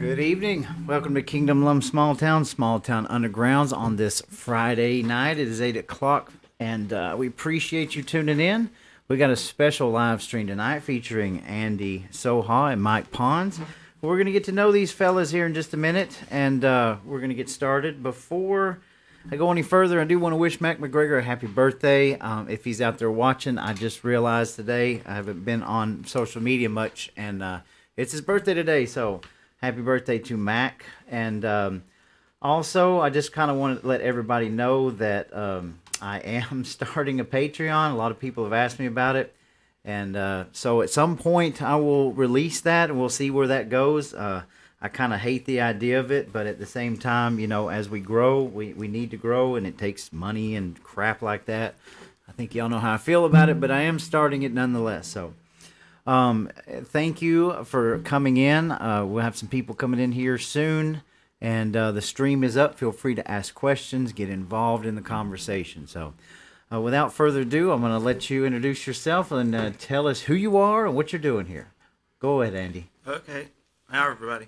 Good evening. Welcome to Kingdom Lum Small Town Undergrounds on this Friday night. It is 8 o'clock, and we appreciate you tuning in. We got a special live stream tonight featuring Andy Soha and Mike Pons. We're going to get to know these fellas here in just a minute, and we're going to get started. Before I go any further, I do want to wish Mac McGregor a happy birthday. If he's out there watching, I just realized today I haven't been on social media much, and it's his birthday today, so happy birthday to Mac. And also, I just kind of want to let everybody know that I am starting a Patreon. A lot of people have asked me about it. And so at some point, I will release that, and we'll see where that goes. I kind of hate the idea of it, but at the same time, you know, as we grow, we need to grow, and it takes money and crap like that. I think y'all know how I feel about it, but I am starting it nonetheless. So thank you for coming in. We'll have some people coming in here soon, and the stream is up. Feel free to ask questions, get involved in the conversation. So without further ado, I'm going to let you introduce yourself and tell us who you are and what you're doing here. Go ahead, Andy. Okay. Hi, everybody.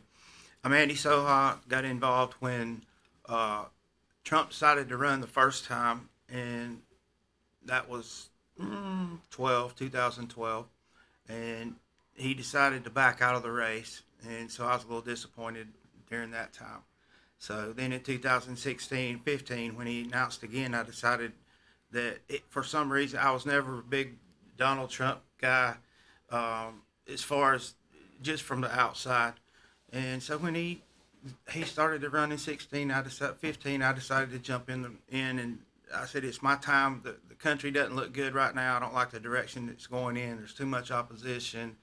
I'm Andy Soha. Got involved when Trump decided to run the first time, and that was 2012. And he decided to back out of the race, and so I was a little disappointed during that time. So then in 2016, 15, when he announced again, I decided that for some reason I was never a big Donald Trump guy, as far as just from the outside. And so when he started to run in 16, 15, I decided to jump in, and I said, it's my time. The country doesn't look good right now. I don't like the direction it's going in. There's too much opposition.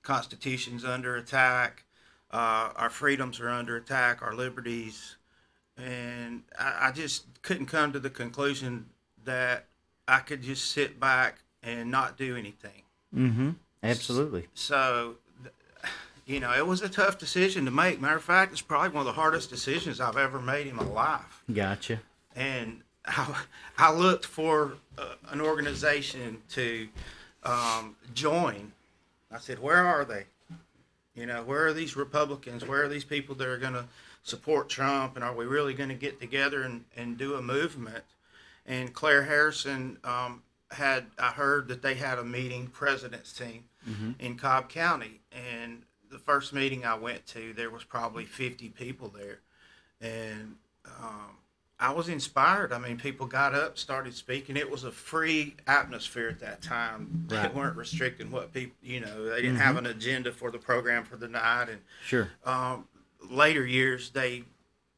Constitution's under attack. Our freedoms are under attack, our liberties. And I just couldn't come to the conclusion that I could just sit back and not do anything. Mm-hmm. Absolutely. So, you know, it was a tough decision to make. Matter of fact, it's probably one of the hardest decisions I've ever made in my life. Gotcha. And I looked for an organization to join. I said, where are they? You know, where are these Republicans? Where are these people that are going to support Trump? And are we really going to get together and do a movement? And Claire Harrison I heard that they had a meeting, president's team, in Cobb County. And the first meeting I went to, there was probably 50 people there. And I was inspired. I mean, people got up, started speaking. It was a free atmosphere at that time. Right. They weren't restricting what people, you know, they didn't have an agenda for the program for the night. And Sure. Later years, they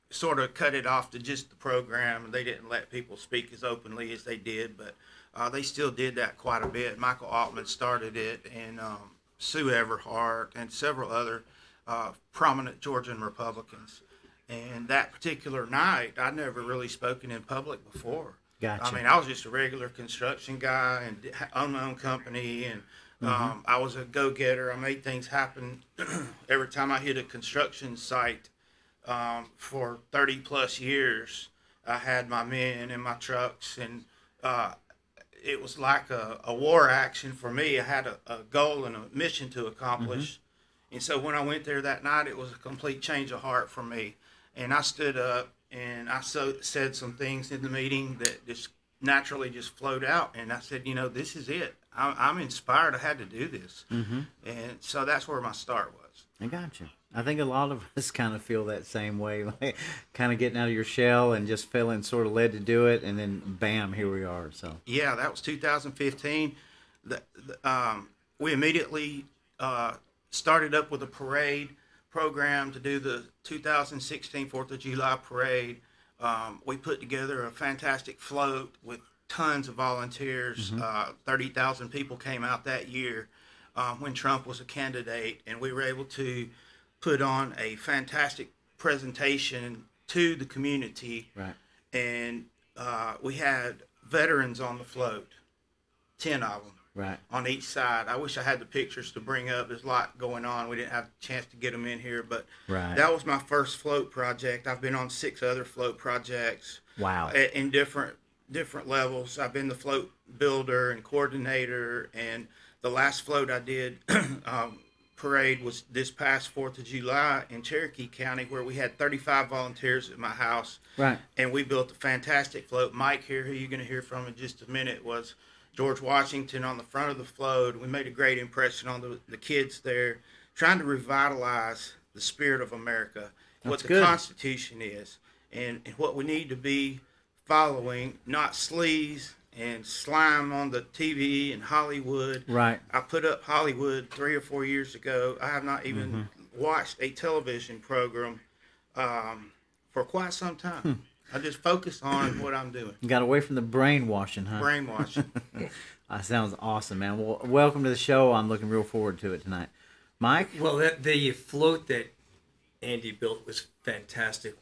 sort of cut it off to just the program, and they didn't let people speak as openly as they did, but they still did that quite a bit. Michael Altman started it, and Sue Everhart, and several other prominent Georgian Republicans. And that particular night, I'd never really spoken in public before. Gotcha. I mean, I was just a regular construction guy and owned my own company, and I was a go-getter. I made things happen. Every time I hit a construction site for 30-plus years, I had my men and my trucks, and it was like a war action for me. I had a goal and a mission to accomplish. And so when I went there that night, it was a complete change of heart for me. And I stood up and I said some things in the meeting that just naturally just flowed out. And I said, you know, this is it. I'm inspired. I had to do this. And so that's where my start was. I got you. I think a lot of us kind of feel that same way, like kind of getting out of your shell and just feeling sort of led to do it. And then, bam, here we are. So yeah, that was 2015. We immediately started up with a parade program to do the 2016 4th of July parade. We put together a fantastic float with tons of volunteers. 30,000 people came out that year when Trump was a candidate, and we were able to put on a fantastic presentation to the community. Right. And we had veterans on the float, 10 of them. Right. On each side. I wish I had the pictures to bring up. There's a lot going on. We didn't have a chance to get them in here, but that was my first float project. I've been on 6 other float projects. Wow. In different levels. I've been the float builder and coordinator, and the last float I did parade was this past 4th of July in Cherokee County, where we had 35 volunteers at my house. Right. And we built a fantastic float. Mike here, who you're going to hear from in just a minute, was George Washington on the front of the float. We made a great impression on the kids there, trying to revitalize the spirit of America, what the good. Constitution is, and what we need to be following, not sleaze and slime on the TV and Hollywood. Right. I put up Hollywood 3 or 4 years ago. I have not even watched a television program for quite some time. I just focus on what I'm doing. You got away from the brainwashing, huh? Brainwashing. That sounds awesome, man. Well, welcome to the show. I'm looking real forward to it tonight. Mike? Well, the float that Andy built was fantastic.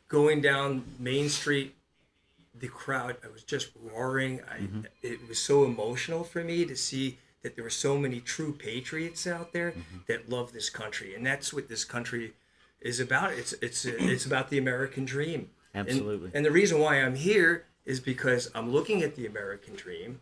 Going down Main Street, the crowd, I was just roaring. It was so emotional for me to see that there were so many true patriots out there that love this country, and that's what this country is about. It's about the American dream. Absolutely. And the reason why I'm here is because I'm looking at the American dream,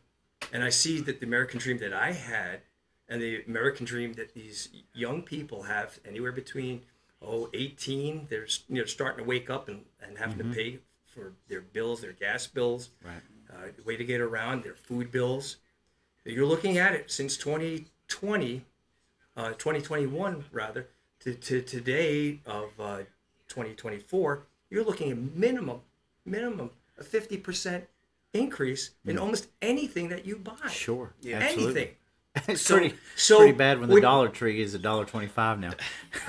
and I see that the American dream that I had and the American dream that these young people have, anywhere between 18, they're starting to wake up and having to pay for their bills, their gas bills, Right. the way to get around, their food bills. You're looking at it since 2021 rather, to today of 2024, you're looking at minimum a 50% increase in almost anything that you buy. Sure. Yeah. Absolutely. Anything. It's So- pretty so pretty bad when the when- Dollar Tree is $1.25 now.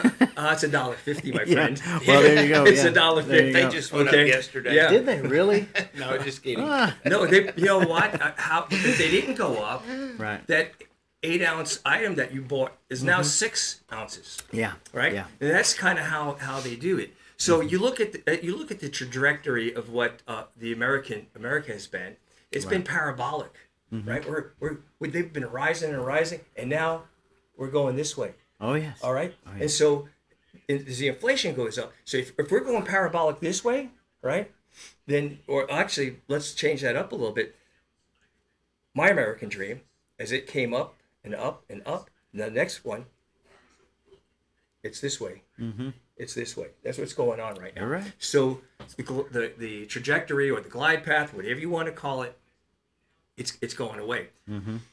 It's $1.50, my Yeah. friend. Well, there you go. It's Yeah. $1.50. There you They go. just went Okay. up yesterday. Yeah. Did they really? No, just kidding. No, they. You know what? How if they didn't go up? Right. That 8-ounce item that you bought is now 6 ounces. Yeah. Right. Yeah. And that's kind of how they do it. So you look at the trajectory of what America has been. It's been parabolic, right? They've been rising and rising, and now we're going this way. Oh, yes. All right. Oh, yeah. And so as the inflation goes up, so if we're going parabolic this way, right? Then, or actually, let's change that up a little bit. My American dream, as it came up and up and up, and the next one, it's this way. It's this way. That's what's going on right now. You're right. So the trajectory or the glide path, whatever you want to call it, it's going away.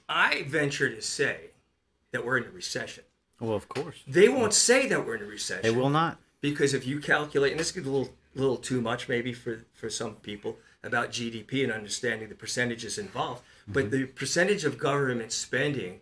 I venture to say that we're in a recession. Well, of course. They won't say that we're in a recession. They will not. Because if you calculate, and this is a little too much maybe for some people about GDP and understanding the percentages involved, but the percentage of government spending,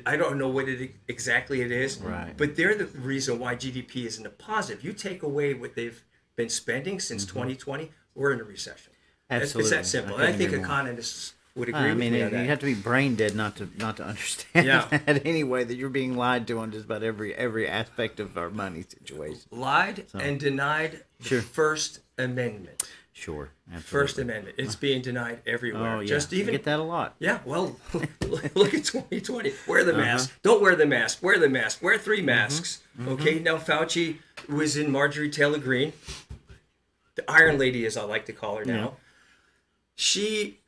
I don't know what exactly it is, Right. but they're the reason why GDP isn't a positive. You take away what they've been spending since 2020, we're in a recession. Absolutely. It's that simple. I And I couldn't think agree more. economists would agree I with mean, me you on that. have to be brain dead not to understand Yeah. that anyway, that you're being lied to on just about every aspect of our money situation. Lied and denied the Sure. First Amendment. Sure. Absolutely. First Amendment. It's being denied everywhere. Oh, yeah. Just I even get that a lot. Yeah, well, look at 2020. Wear the mask. Don't wear the mask. Wear the mask. Wear 3 masks. Okay, now Fauci was in Marjorie Taylor Greene, the Iron Lady, as I like to call her now. Yeah. She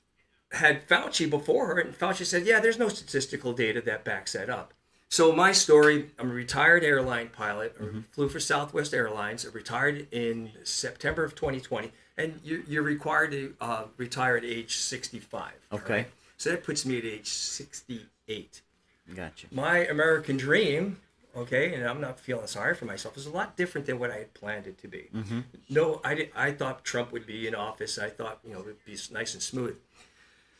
had Fauci before her, and Fauci said, yeah, there's no statistical data that backs that up. So my story, I'm a retired airline pilot, or flew for Southwest Airlines. I retired in September of 2020, and you're required to retire at age 65. all Okay. right? So that puts me at age 68. Gotcha. My American dream, okay, and I'm not feeling sorry for myself, is a lot different than what I had planned it to be. No, I thought Trump would be in office. I thought, it would be nice and smooth.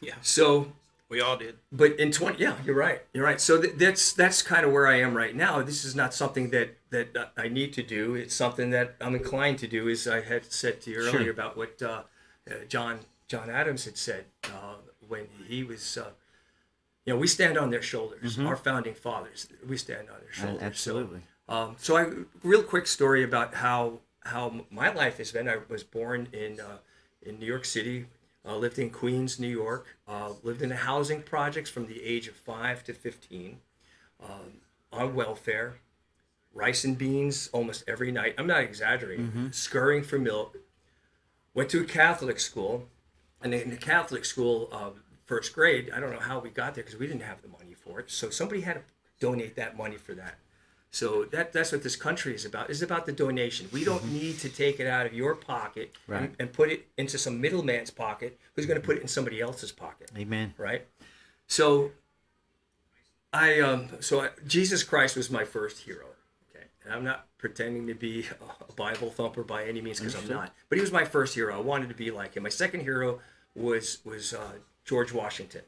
Yeah, So we all did. but in 20, yeah, you're right. You're right. So that's kind of where I am right now. This is not something that I need to do. It's something that I'm inclined to do. As I had said to you earlier about what John Adams had said when he was, we stand on their shoulders. Our founding fathers, we stand on their shoulders. Absolutely. So real quick story about how my life has been. I was born in New York City. Lived in Queens, New York. Lived in the housing projects from the age of 5 to 15. On welfare, rice and beans almost every night. I'm not exaggerating. Scurrying for milk. Went to a Catholic school, and in the Catholic school, first grade, I don't know how we got there because we didn't have the money for it. So somebody had to donate that money for that. So that's what this country is about. It's about the donation. We don't need to take it out of your pocket Right. and put it into some middleman's pocket who's going to put it in somebody else's pocket. Amen. Right? So Jesus Christ was my first hero. Okay, and I'm not pretending to be a Bible thumper by any means, because I'm not. But he was my first hero. I wanted to be like him. My second hero was George Washington.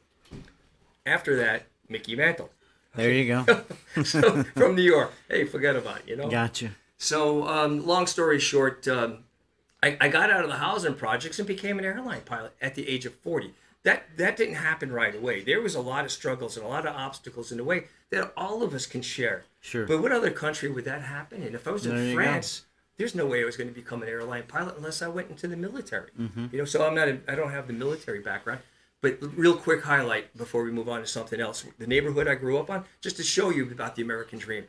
After that, Mickey Mantle. There you go. So, from New York. Hey, forget about it, you know. Gotcha. So, long story short, I got out of the housing projects and became an airline pilot at the age of 40. That didn't happen right away. There was a lot of struggles and a lot of obstacles in the way that all of us can share. Sure. But what other country would that happen in? If I was There in you France, there's no way I was going to become an airline pilot unless I went into the military. Mm-hmm. You know, so I don't have the military background. But real quick highlight before we move on to something else. The neighborhood I grew up on, just to show you about the American dream.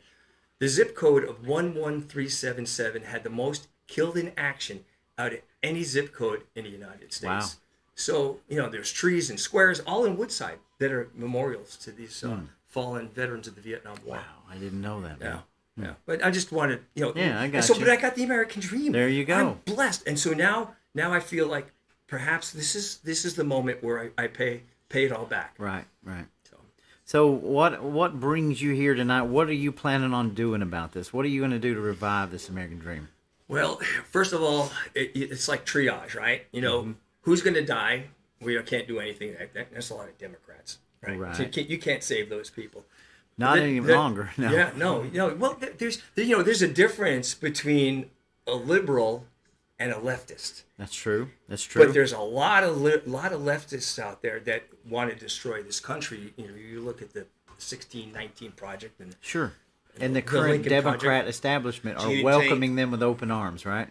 The zip code of 11377 had the most killed in action out of any zip code in the United States. Wow. So, you know, there's trees and squares all in Woodside that are memorials to these fallen veterans of the Vietnam War. Wow, I didn't know that. Yeah. Yeah. But I just wanted, you know. Yeah, I got so, you. But I got the American dream. There you go. I'm blessed. And so now I feel like perhaps this is the moment where I pay it all back. Right. So what brings you here tonight? What are you planning on doing about this? What are you going to do to revive this American dream? Well, first of all, it's like triage, right? You know, who's going to die? We can't do anything. That's a lot of Democrats, right? Right. So you can't save those people. Not any longer. No. Yeah, no. Well, there's a difference between a liberal and a leftist. That's true. But there's a lot of leftists out there that want to destroy this country. You know, you look at the 1619 Project and sure. And the the current Lincoln Democrat Project. establishment are Juneteenth. welcoming them with open arms, right?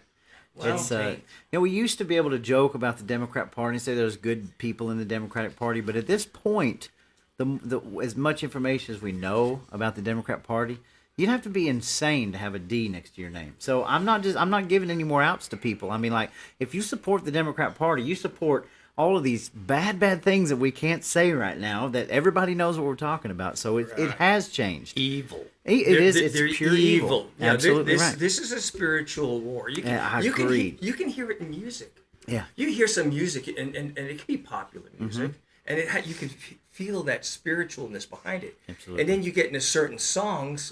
Well, It's we used to be able to joke about the Democrat Party and say there's good people in the Democratic Party, but at this point, the as much information as we know about the Democrat Party, you'd have to be insane to have a D next to your name. So I'm not giving any more outs to people. I mean, like, if you support the Democrat Party, you support all of these bad things that we can't say right now that everybody knows what we're talking about. So it has changed. evil. It's They're pure evil. Yeah, Absolutely right. This is a spiritual war. You can, Yeah, you can, agreed. you can hear it in music. Yeah. You hear some music, and it can be popular music, and you can feel that spiritualness behind it. Absolutely. And then you get into certain songs,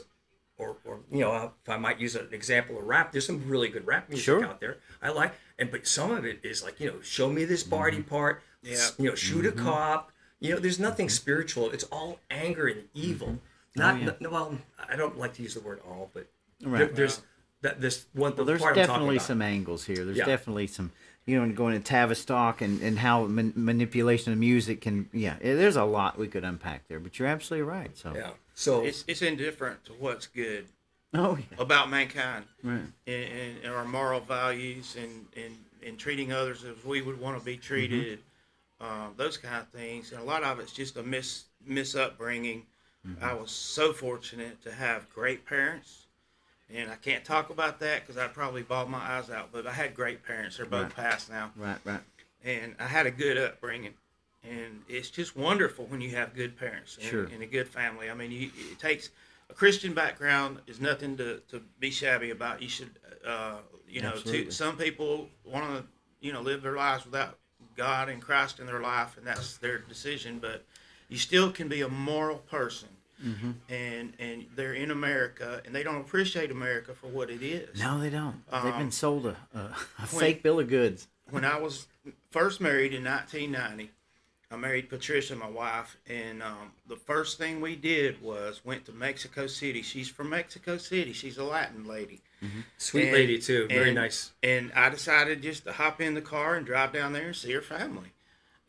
or you know, if I might use an example of rap, there's some really good rap music Sure. out there. I like, but some of it is like, you know, show me this party part. Yeah. You know, shoot a cop. You know, there's nothing spiritual. It's all anger and evil. Well, I don't like to use the word all, but Right. there's this one. Well, there's part I'm talking definitely about. some angles here. There's Yeah. definitely some, going to Tavistock and how manipulation of music can, there's a lot we could unpack there, but you're absolutely right. So, Yeah. So It's indifferent to what's good oh, yeah. about mankind Right. and our moral values and treating others as we would want to be treated, those kind of things. And a lot of it's just a miss upbringing. I was so fortunate to have great parents, and I can't talk about that because I'd probably bawl my eyes out, but I had great parents. They're both passed now. Right. And I had a good upbringing. And it's just wonderful when you have good parents and, Sure. and a good family. I mean, it takes a Christian background is nothing to be shabby about. You should, Absolutely. some people want to, live their lives without God and Christ in their life, and that's their decision. But you still can be a moral person, and they're in America, and they don't appreciate America for what it is. No, they don't. They've been sold a fake bill of goods. When I was first married in 1990, I married Patricia, my wife, and the first thing we did was went to Mexico City. She's from Mexico City. She's a Latin lady. sweet And- lady too, very and- nice. And I decided just to hop in the car and drive down there and see her family.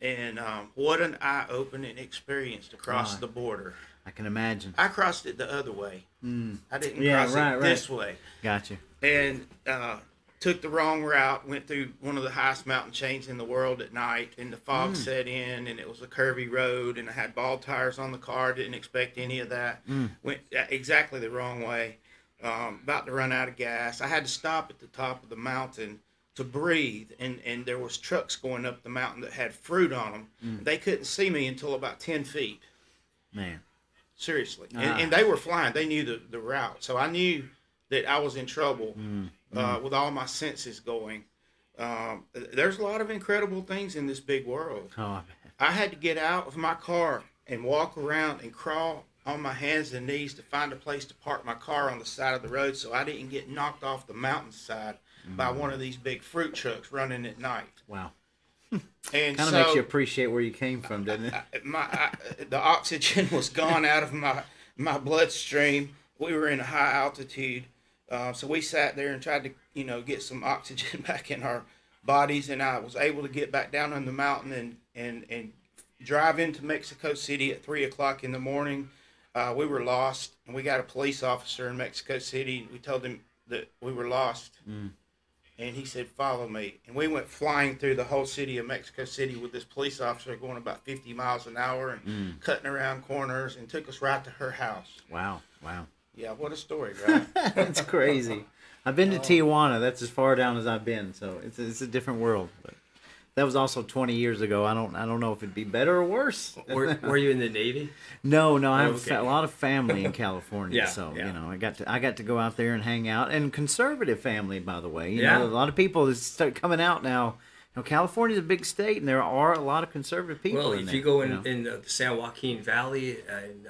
And what an eye-opening experience to cross Right. the border. I can imagine. I crossed it the other way. I didn't Yeah, cross right, it right. this way. Gotcha. And took the wrong route, went through one of the highest mountain chains in the world at night, and the fog set in, and it was a curvy road, and I had bald tires on the car, didn't expect any of that. Went exactly the wrong way, about to run out of gas. I had to stop at the top of the mountain to breathe, and there was trucks going up the mountain that had fruit on them. They couldn't see me until about 10 feet. Man. seriously. And they were flying. They knew the route. So I knew that I was in trouble with all my senses going. There's a lot of incredible things in this big world. Oh, I had to get out of my car and walk around and crawl on my hands and knees to find a place to park my car on the side of the road so I didn't get knocked off the mountainside by one of these big fruit trucks running at night. wow. And Kind of so makes you appreciate where you came from, doesn't it? the oxygen was gone out of my bloodstream. We were in a high altitude, so we sat there and tried to get some oxygen back in our bodies, and I was able to get back down on the mountain and drive into Mexico City at 3:00 in the morning. We were lost, and we got a police officer in Mexico City. We told him that we were lost. And he said, "Follow me." And we went flying through the whole city of Mexico City with this police officer going about 50 miles an hour and cutting around corners, and took us right to her house. Wow. Yeah, what a story, right? That's crazy. I've been to Tijuana. That's as far down as I've been. So it's a different world. But that was also 20 years ago. I don't know if it'd be better or worse. Were you in the Navy? No, I have Okay. a lot of family in California, Yeah, so yeah. I got to go out there and hang out. And conservative family, by the way. You Yeah. know, a lot of people that start coming out now. You know, California's a big state, and there are a lot of conservative people. Well, in if there, you go know. in the San Joaquin Valley and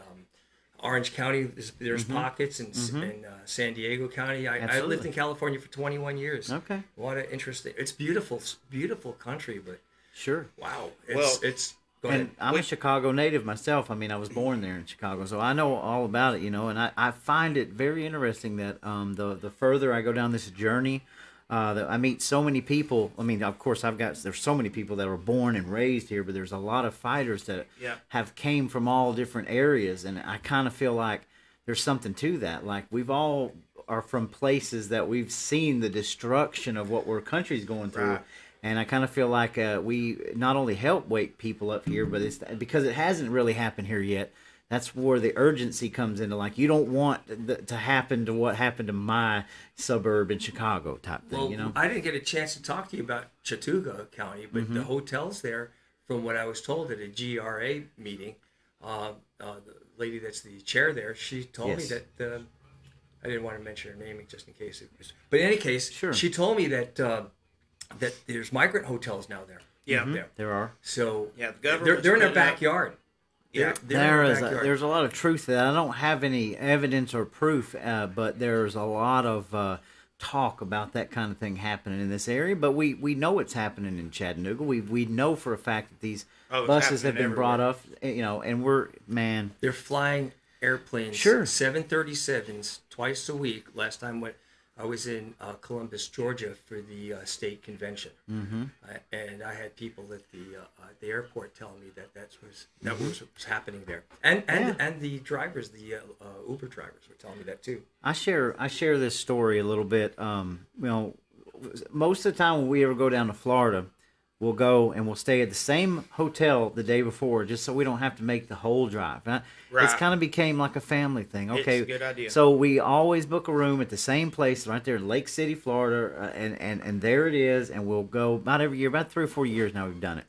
Orange County, there's pockets, and in San Diego County. I lived Absolutely. in California for 21 years. Okay. What an interesting. It's beautiful country, but Sure. wow, Well, it's. Go ahead. And I'm a Chicago native myself. I mean, I was born there in Chicago, so I know all about it, you know. And I find it very interesting that the further I go down this journey, that I meet so many people. I mean, of course, there's so many people that were born and raised here, but there's a lot of fighters that have came from all different areas, and I kind of feel like there's something to that. Like we've all are from places that we've seen the destruction of what our country's going through. Right. And I kind of feel like we not only help wake people up here, but it's because it hasn't really happened here yet. That's where the urgency comes into. Like, you don't want to happen to what happened to my suburb in Chicago type thing, Well, you know? I didn't get a chance to talk to you about Chattooga County, but the hotels there, from what I was told at a GRA meeting, the lady that's the chair there, she told me Yes. that I didn't want to mention her name just in case it was. But in any case, Sure. she told me that that there's migrant hotels now there. Yeah. there. There are. So Yeah, the government's they're in their putting up- backyard. Yeah. They're in their backyard. There's a lot of truth to that. I don't have any evidence or proof, but there's a lot of talk about that kind of thing happening in this area. But we know it's happening in Chattanooga. We know for a fact that these it's buses have happening been brought up, you know, and They're flying airplanes, Sure. 737s twice a week. Last time when I was in Columbus, Georgia for the state convention, and I had people at the airport telling me that was what was happening there, and the drivers, the Uber drivers, were telling me that too. I share this story a little bit. You know, most of the time when we ever go down to Florida, we'll go and we'll stay at the same hotel the day before, just so we don't have to make the whole drive. It's Right. kind of became like a family thing. Okay, It's a good idea. So we always book a room at the same place right there in Lake City, Florida, and there it is. And we'll go about every year, about 3 or 4 years now we've done it.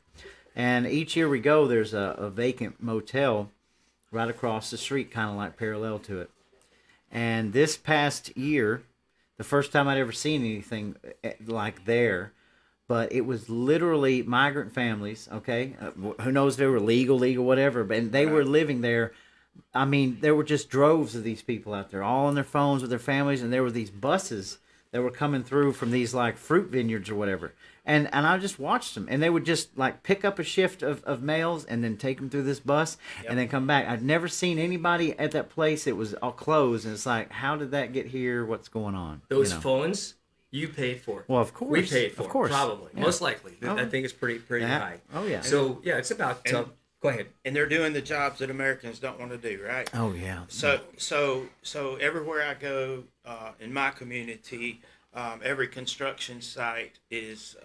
And each year we go, there's a vacant motel right across the street, kind of like parallel to it. And this past year, the first time I'd ever seen anything like there, but it was literally migrant families, okay? Who knows if they were legal, whatever, but they were living there. I mean, there were just droves of these people out there, all on their phones with their families, and there were these buses that were coming through from these, like, fruit vineyards or whatever. And I just watched them, and they would just, like, pick up a shift of males and then take them through this bus and then come back. I'd never seen anybody at that place. It was all closed, and it's like, how did that get here? What's going on? Those You know? phones you paid for. Well, of course. We paid for Of course. probably. Yeah. Most likely. Oh. I think it's pretty Yeah. high. Oh, yeah. So, yeah, it's about... go ahead. And they're doing the jobs that Americans don't want to do, right? Oh, yeah. So everywhere I go in my community, every construction site is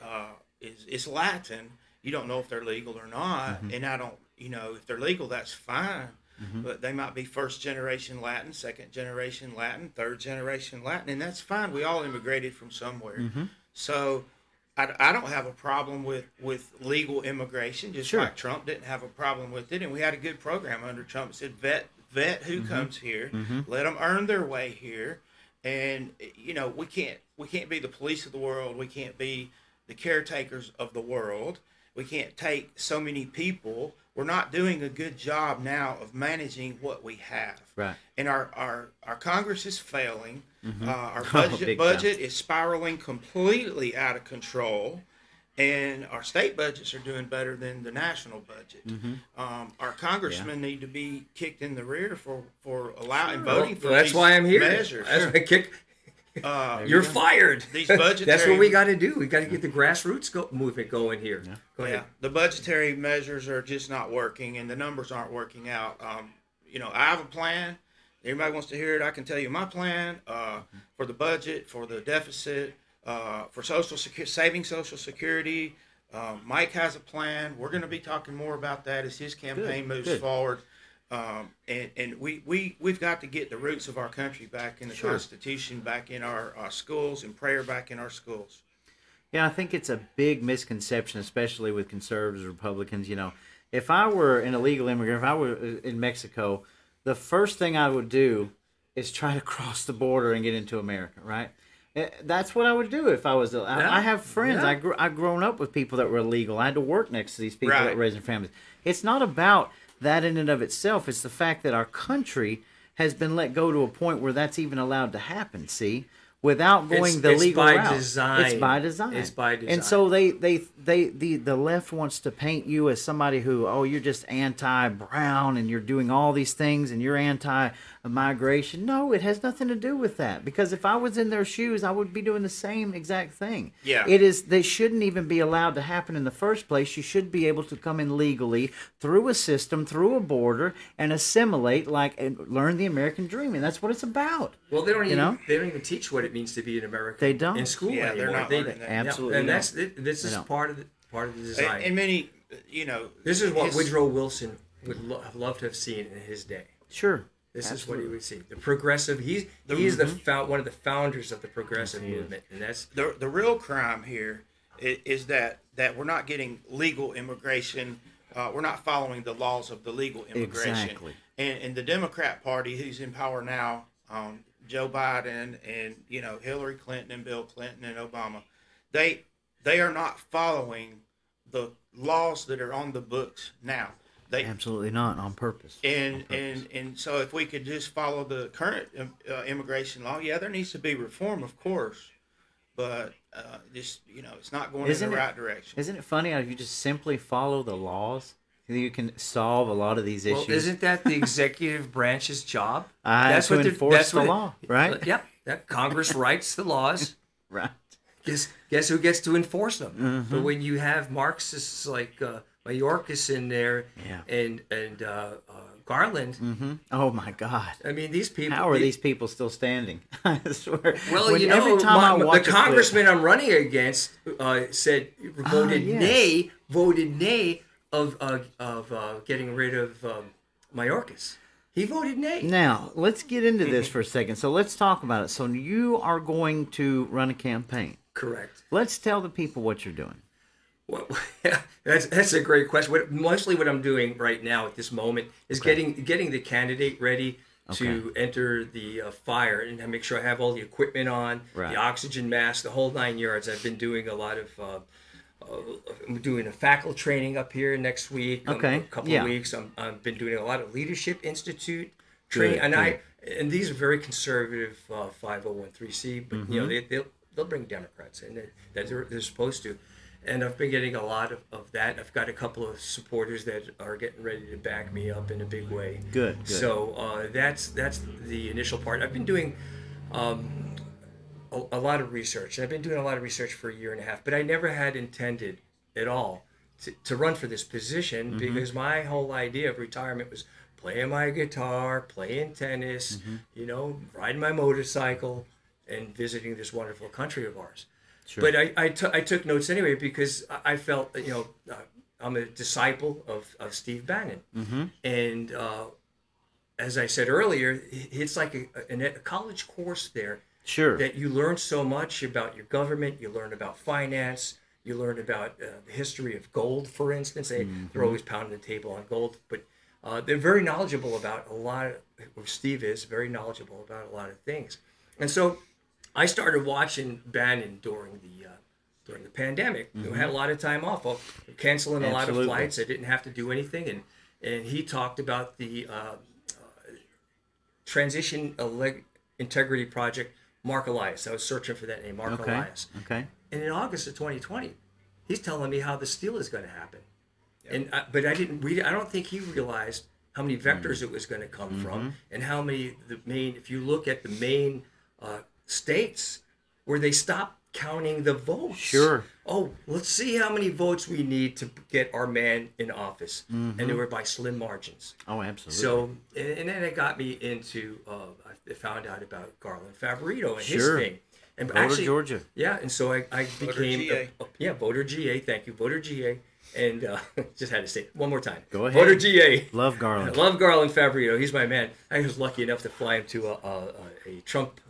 Latin. You don't know if they're legal or not, and I don't. If they're legal, that's fine. But they might be first generation Latin, second generation Latin, third generation Latin, and that's fine. We all immigrated from somewhere, so. I don't have a problem with legal immigration, just Sure. like Trump didn't have a problem with it. And we had a good program under Trump. It said vet vet who comes here, let them earn their way here, and we can't be the police of the world. We can't be the caretakers of the world. We can't take so many people. We're not doing a good job now of managing what we have. Right. And our Congress is failing. Our Big budget is spiraling completely out of control. And our state budgets are doing better than the national budget. Our congressmen need to be kicked in the rear for allowing voting for that's these why I'm here. measures. That's why you're fired. These budgetary, That's what we got to do. We got to get the grassroots movement going here. Yeah. Go ahead. Yeah, the budgetary measures are just not working, and the numbers aren't working out. I have a plan. Everybody wants to hear it. I can tell you my plan for the budget, for the deficit, for saving Social Security. Mike has a plan. We're going to be talking more about that as his campaign moves forward. And we've got to get the roots of our country back in the Constitution, back in our schools, and prayer back in our schools. Yeah, I think it's a big misconception, especially with conservatives, Republicans. If I were an illegal immigrant, if I were in Mexico, the first thing I would do is try to cross the border and get into America, right? That's what I would do if I was. I have friends. Yeah. I've grown up with people that were illegal. I had to work next to these people Right. that were raising families. It's not about that in and of itself. It's the fact that our country has been let go to a point where that's even allowed to happen. See, without going the legal route. Design. It's by design. It's by design. And so the left wants to paint you as somebody who, you're just anti-brown and you're doing all these things and you're anti-migration. No, it has nothing to do with that. Because if I was in their shoes, I would be doing the same exact thing. Yeah. They shouldn't even be allowed to happen in the first place. You should be able to come in legally through a system, through a border, and assimilate, and learn the American dream. And that's what it's about. Well, they don't even teach what it means to be an American. They don't. In school Yeah, anymore. they're not learning that. Absolutely. And don't. this is part of the design. And many, this is what Woodrow Wilson would have loved to have seen in his day. Sure. This Absolutely. is what he would see. The progressive. He's one of the founders of the progressive movement, and that's the real crime here is that we're not getting legal immigration. We're not following the laws of the legal immigration. Exactly. And the Democrat Party, who's in power now, Joe Biden and Hillary Clinton and Bill Clinton and Obama, they are not following the laws that are on the books now. They Absolutely not, on purpose. and so if we could just follow the current immigration law, there needs to be reform, of course, but it's not going in the right direction. Isn't it funny how if you just simply follow the laws, you can solve a lot of these issues? Well, isn't that the executive branch's job? To enforce the law, right? Yep. That Congress writes the laws. Right. Guess who gets to enforce them? Mm-hmm. But when you have Marxists like Mayorkas in there and Garland, Mm-hmm. Oh my God! I mean, these people. How are these people still standing? I swear. Well, every time I watch the a clip- congressman I'm running against voted yes. nay of getting rid of Mayorkas. He voted nay. Now let's get into this for a second. So let's talk about it. So you are going to run a campaign. Correct. Let's tell the people what you're doing. Well, that's a great question. Mostly what I'm doing right now at this moment is getting the candidate ready to enter the fire and make sure I have all the equipment on, the oxygen mask, the whole 9 yards. I've been doing a lot of I'm doing a faculty training up here next week. A couple of weeks. I've been doing a lot of Leadership Institute training, and these are very conservative 501(c), but they'll bring Democrats in that they're supposed to. And I've been getting a lot of that. I've got a couple of supporters that are getting ready to back me up in a big way. Good. So that's the initial part. I've been doing a lot of research. I've been doing a lot of research for a year and a half, but I never had intended at all to run for this position because my whole idea of retirement was playing my guitar, playing tennis, riding my motorcycle, and visiting this wonderful country of ours. Sure. But I took notes anyway because I felt I'm a disciple of Steve Bannon, and as I said earlier, it's like a college course there. Sure. That you learn so much about your government, you learn about finance, you learn about the history of gold, for instance. They're always pounding the table on gold, but They're very knowledgeable about a lot of, or Steve is very knowledgeable about a lot of things. And so I started watching Bannon during the pandemic. We had a lot of time off, canceling a lot of Absolutely. flights. I didn't have to do anything. And he talked about the transition integrity project, Mark Elias. I was searching for that name, Mark Okay. Elias. Okay. And in August of 2020, he's telling me how the steal is going to happen. And but I didn't read it. I don't think he realized how many vectors it was going to come from, and how many the main. If you look at the main states where they stopped counting the votes. Sure. Oh, let's see how many votes we need to get our man in office, and they were by slim margins. Oh, absolutely. So, and then it got me into. I found out about Garland Favorito and Sure. his thing. And Voter Georgia. Yeah, and so I became GA. Voter GA. Thank you, Voter GA, and just had to say it one more time. Go ahead. Voter GA. Love I Garland. love Garland Favorito. He's my man. I was lucky enough to fly him to a Trump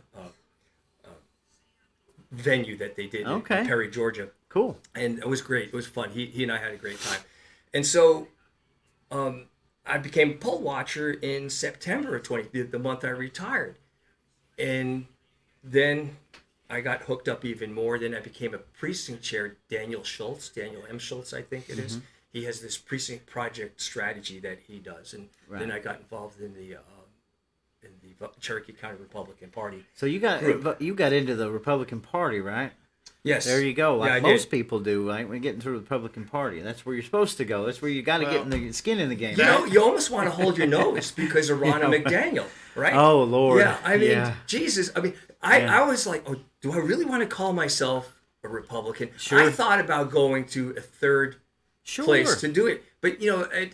venue that they did Okay. in Perry, Georgia, Cool. and it was great. It was fun. He and I had a great time, and so I became poll watcher in September of the month I retired, and then I got hooked up even more. Then I became a precinct chair. Daniel M. Schultz, I think it is. He has this precinct project strategy that he does, and then I got involved in the Cherokee County Republican Party. So you got into the Republican Party, right? Yes, There you go. Like I most did. people do, right? When you get into the Republican Party, that's where you're supposed to go. That's where you got to get in the skin in the game. You right? know, you almost want to hold your nose because of Ronna McDaniel, right? Oh Lord. Yeah, I mean, Yeah. Jesus. I mean, I was like, oh, do I really want to call myself a Republican? Sure. I thought about going to a third Sure. place to do it, but you know, it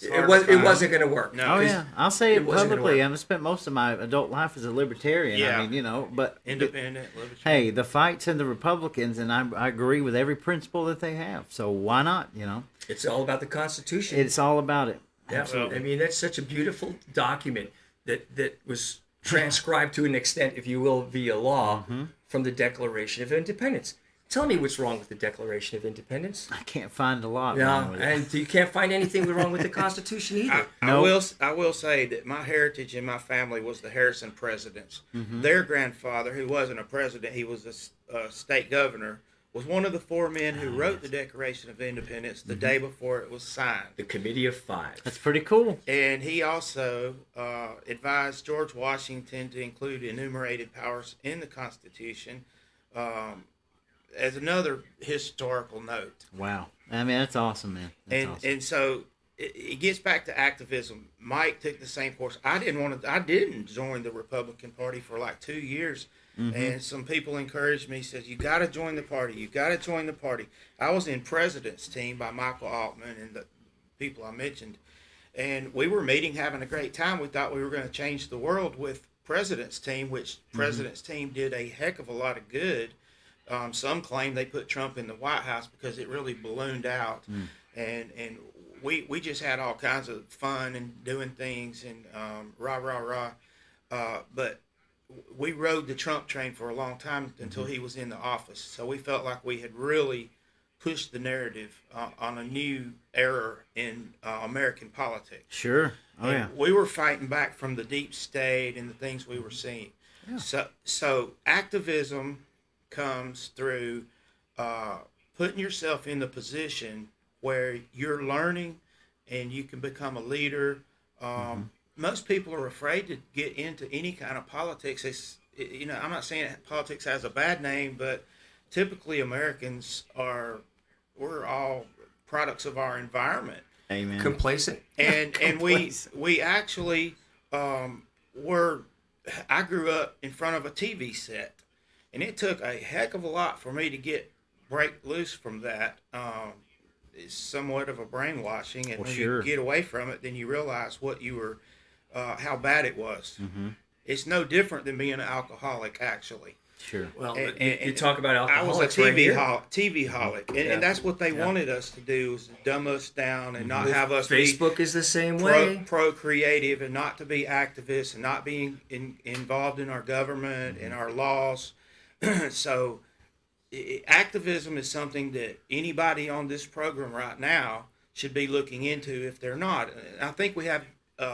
hard to find. wasn't going to work. No. Oh 'Cause yeah, I'll say it it wasn't gonna publicly. work. I've spent most of my adult life as a libertarian. Yeah. I mean, but Independent. hey, the fight's in the Republicans, and I agree with every principle that they have. So why not? It's all about the Constitution. It's all about it. Yeah, I mean, that's such a beautiful document that was transcribed to an extent, if you will, via law from the Declaration of Independence. Tell me what's wrong with the Declaration of Independence. I can't find a lot wrong No, with it. and you can't find anything wrong with the Constitution either. I will say that my heritage in my family was the Harrison presidents. Their grandfather, who wasn't a president, he was a state governor, was one of the four men who wrote the Declaration of Independence the day before it was signed. The Committee of Five. That's pretty cool. And he also advised George Washington to include enumerated powers in the Constitution as another historical note. Wow. I mean, that's awesome, man. That's awesome. And so it gets back to activism. Mike took the same course. I didn't join the Republican Party for like 2 years. And some people encouraged me, said, you got to join the party. You got to join the party. I was in President's Team by Michael Altman and the people I mentioned. And we were meeting, having a great time. We thought we were going to change the world with President's Team, which President's Team did a heck of a lot of good. Some claim they put Trump in the White House because it really ballooned out. And we just had all kinds of fun and doing things and rah. But we rode the Trump train for a long time until he was in the office. So we felt like we had really pushed the narrative on a new era in American politics. Sure. Oh, And yeah. we were fighting back from the deep state and the things we were seeing. Yeah. So activism comes through putting yourself in the position where you're learning and you can become a leader. Most people are afraid to get into any kind of politics. I'm not saying politics has a bad name, but typically Americans we're all products of our environment. Amen. Complacent. And we actually I grew up in front of a TV set, and it took a heck of a lot for me to break loose from that. It's somewhat of a brainwashing, and when you get away from it, then you realize what you were, how bad it was. It's no different than being an alcoholic, actually. Sure. Well, And you talk about alcoholics. I was a right TV holic, and that's what they wanted us to do, was to dumb us down and not have us Facebook is the same be way. pro-creative and not to be activists and not being involved in our government and our laws. So activism is something that anybody on this program right now should be looking into if they're not. And I think we have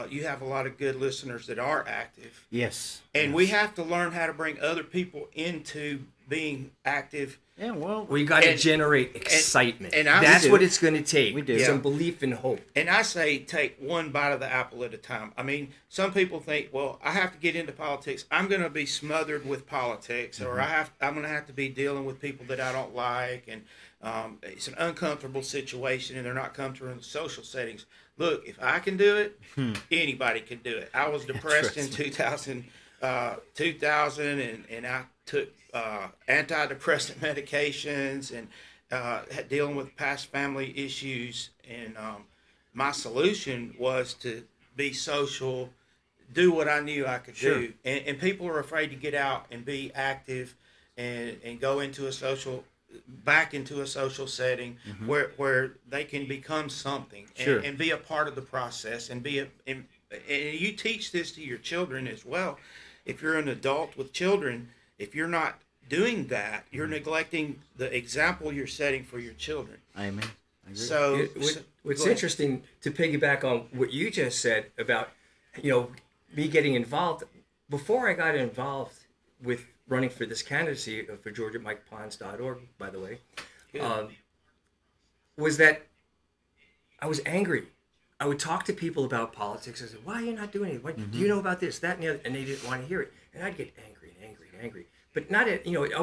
you have a lot of good listeners that are active, Yes. and we have to learn how to bring other people into being active. Yeah, well, We got to And- generate excitement. and That's we do. what it's going to take. We do. Some belief and hope. And I say take one bite of the apple at a time. I mean, some people think, well, I have to get into politics. I'm going to be smothered with politics, or I'm going to have to be dealing with people that I don't like, and it's an uncomfortable situation, and they're not comfortable in the social settings. Look, if I can do it, anybody can do it. I was depressed in 2000, and I took antidepressant medications and dealing with past family issues. And my solution was to be social, do what I knew I could do. And people are afraid to get out and be active and go into back into a social setting where they can become something and be a part of the process and and you teach this to your children as well. If you're an adult with children, if you're not doing that, you're neglecting the example you're setting for your children. Amen. I agree. So What's go ahead. interesting, to piggyback on what you just said about, me getting involved. Before I got involved with running for this candidacy for Georgia, MikePons.org, by the way, was that I was angry. I would talk to people about politics. I said, "Why are you not doing it? Why, do you know about this, that, and the other?" And they didn't want to hear it. And I'd get angry and angry and angry. But not at, I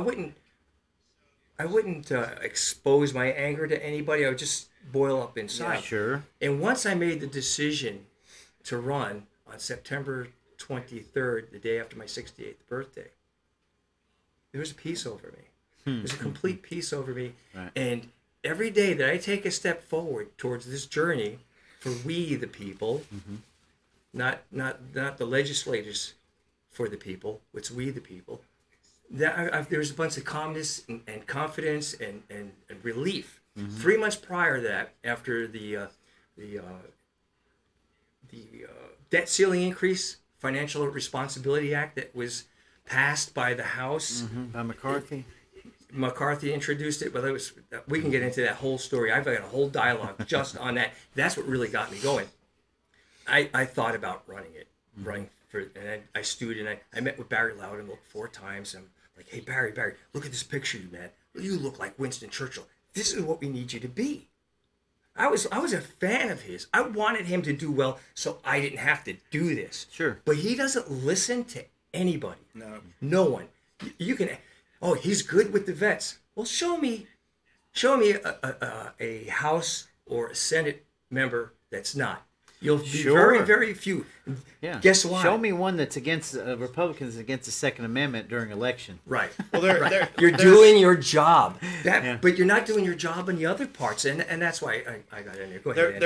wouldn't expose my anger to anybody. I would just boil up inside. Sure. And once I made the decision to run on September 23rd, the day after my 68th birthday, there was a peace over me. There's a complete peace over me. Right. And every day that I take a step forward towards this journey for we the people, not the legislators for the people, it's we the people, there's a bunch of calmness and confidence and relief. 3 months prior to that, after the debt ceiling increase, Financial Responsibility Act that was passed by the House, By McCarthy. McCarthy introduced it, but we can get into that whole story. I've got a whole dialogue just on that. That's what really got me going. I thought about running and I stewed, and I met with Barry Loudon 4 times. I'm like, "Hey, Barry, look at this picture you met. You look like Winston Churchill. This is what we need you to be." I was a fan of his. I wanted him to do well, so I didn't have to do this. Sure. But he doesn't listen to anybody. No one. You can. Oh, he's good with the vets. Well, show me a House or a Senate member that's not. You'll be very, very few. Yeah. Guess why? Show me one that's against Republicans against the Second Amendment during election. Right. Well, You're doing your job. But you're not doing your job in the other parts, and that's why I got in there. Go ahead. Andrew.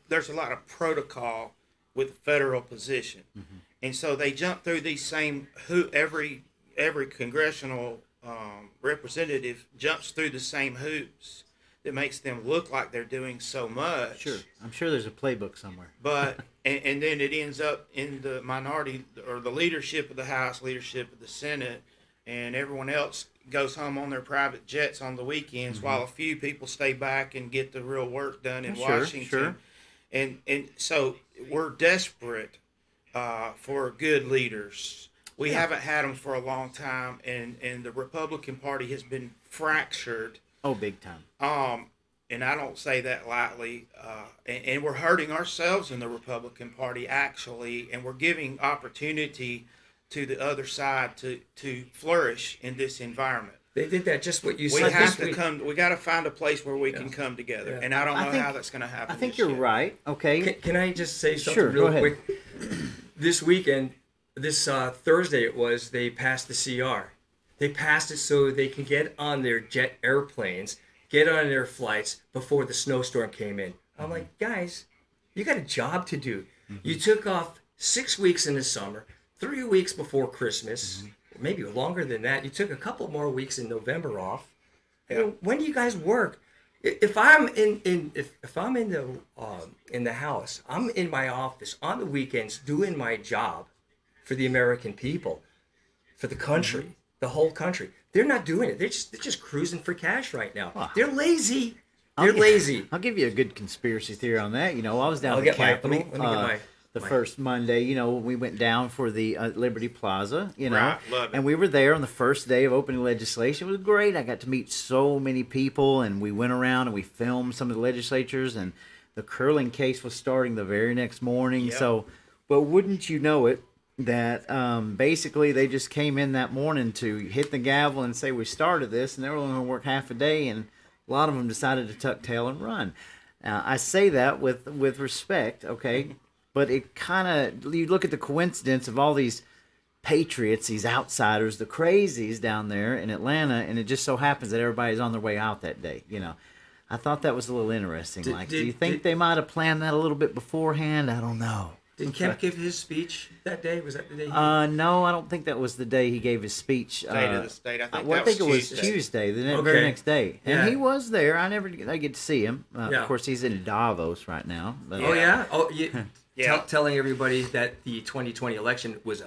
there's a lot of protocol with the federal position, and so they jump through these same every congressional representative jumps through the same hoops that makes them look like they're doing so much. Sure. I'm sure there's a playbook somewhere. But and then it ends up in the minority or the leadership of the House, leadership of the Senate, and everyone else goes home on their private jets on the weekends while a few people stay back and get the real work done in Washington. Sure. And so we're desperate for good leaders. We haven't had them for a long time, and the Republican Party has been fractured. Oh, big time. And I don't say that lightly. And we're hurting ourselves in the Republican Party, actually, and we're giving opportunity to the other side to flourish in this environment. They did that. Just what you We said. have to come. We got to find a place where we can come together, and I don't know how that's going to happen. I think this you're year. right. Okay. Can I just say something Sure, go real ahead. quick? This weekend, this Thursday it was, they passed the CR. They passed it so they can get on their jet airplanes, get on their flights before the snowstorm came in. I'm like, guys, you got a job to do. You took off 6 weeks in the summer, 3 weeks before Christmas, maybe longer than that. You took a couple more weeks in November off. When do you guys work? If I'm in the house, I'm in my office on the weekends doing my job for the American people, for the country, the whole country. They're not doing it. They're just cruising for cash right now. They're lazy. You're lazy. I'll give you a good conspiracy theory on that. You know, I was down I'll at the get my- let Capitol. me get my- the my- first Monday, you know, we went down for the Liberty Plaza, you know, Right, love it. and we were there on the first day of opening legislation. It was great. I got to meet so many people, and we went around and we filmed some of the legislatures, and the curling case was starting the very next morning. Yep. So, but wouldn't you know it, that basically they just came in that morning to hit the gavel and say we started this, and they were only going to work half a day, and a lot of them decided to tuck tail and run. I say that with respect, okay, but it kind of, you look at the coincidence of all these patriots, these outsiders, the crazies down there in Atlanta, and it just so happens that everybody's on their way out that day. You know, I thought that was a little interesting. Do you think they might have planned that a little bit beforehand? I don't know. Did Kemp give his speech that day? Was that the day? No, I don't think that was the day he gave his speech. State of the state. I think Well, I that think it was Tuesday, the very Okay. next day, and Yeah. he was there. I get to see him. Yeah. Of course, he's in Davos right now. But, Oh yeah. Oh, Yeah. telling everybody that the 2020 election was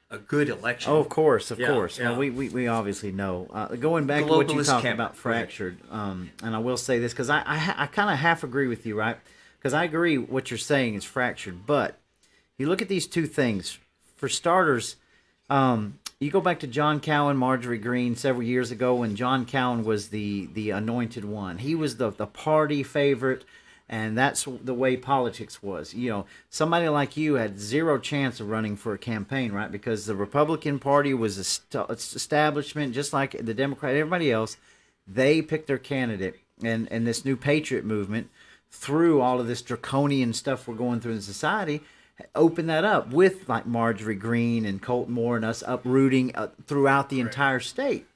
a good election. Oh, of course. Yeah, Well, yeah. we obviously know. Going back to what you Globalist talked camp. about, fractured, and I will say this because I kind of half agree with you, right? Because I agree what you're saying is fractured, but you look at these two things. For starters, you go back to John Cowan, Marjorie Greene several years ago when John Cowan was the anointed one. He was the party favorite. And that's the way politics was. You know, somebody like you had zero chance of running for a campaign, right? Because the Republican Party was establishment, just like the Democrat, everybody else. They picked their candidate, and this new patriot movement, through all of this draconian stuff we're going through in society, opened that up with like Marjorie Greene and Colton Moore and us uprooting throughout the entire state.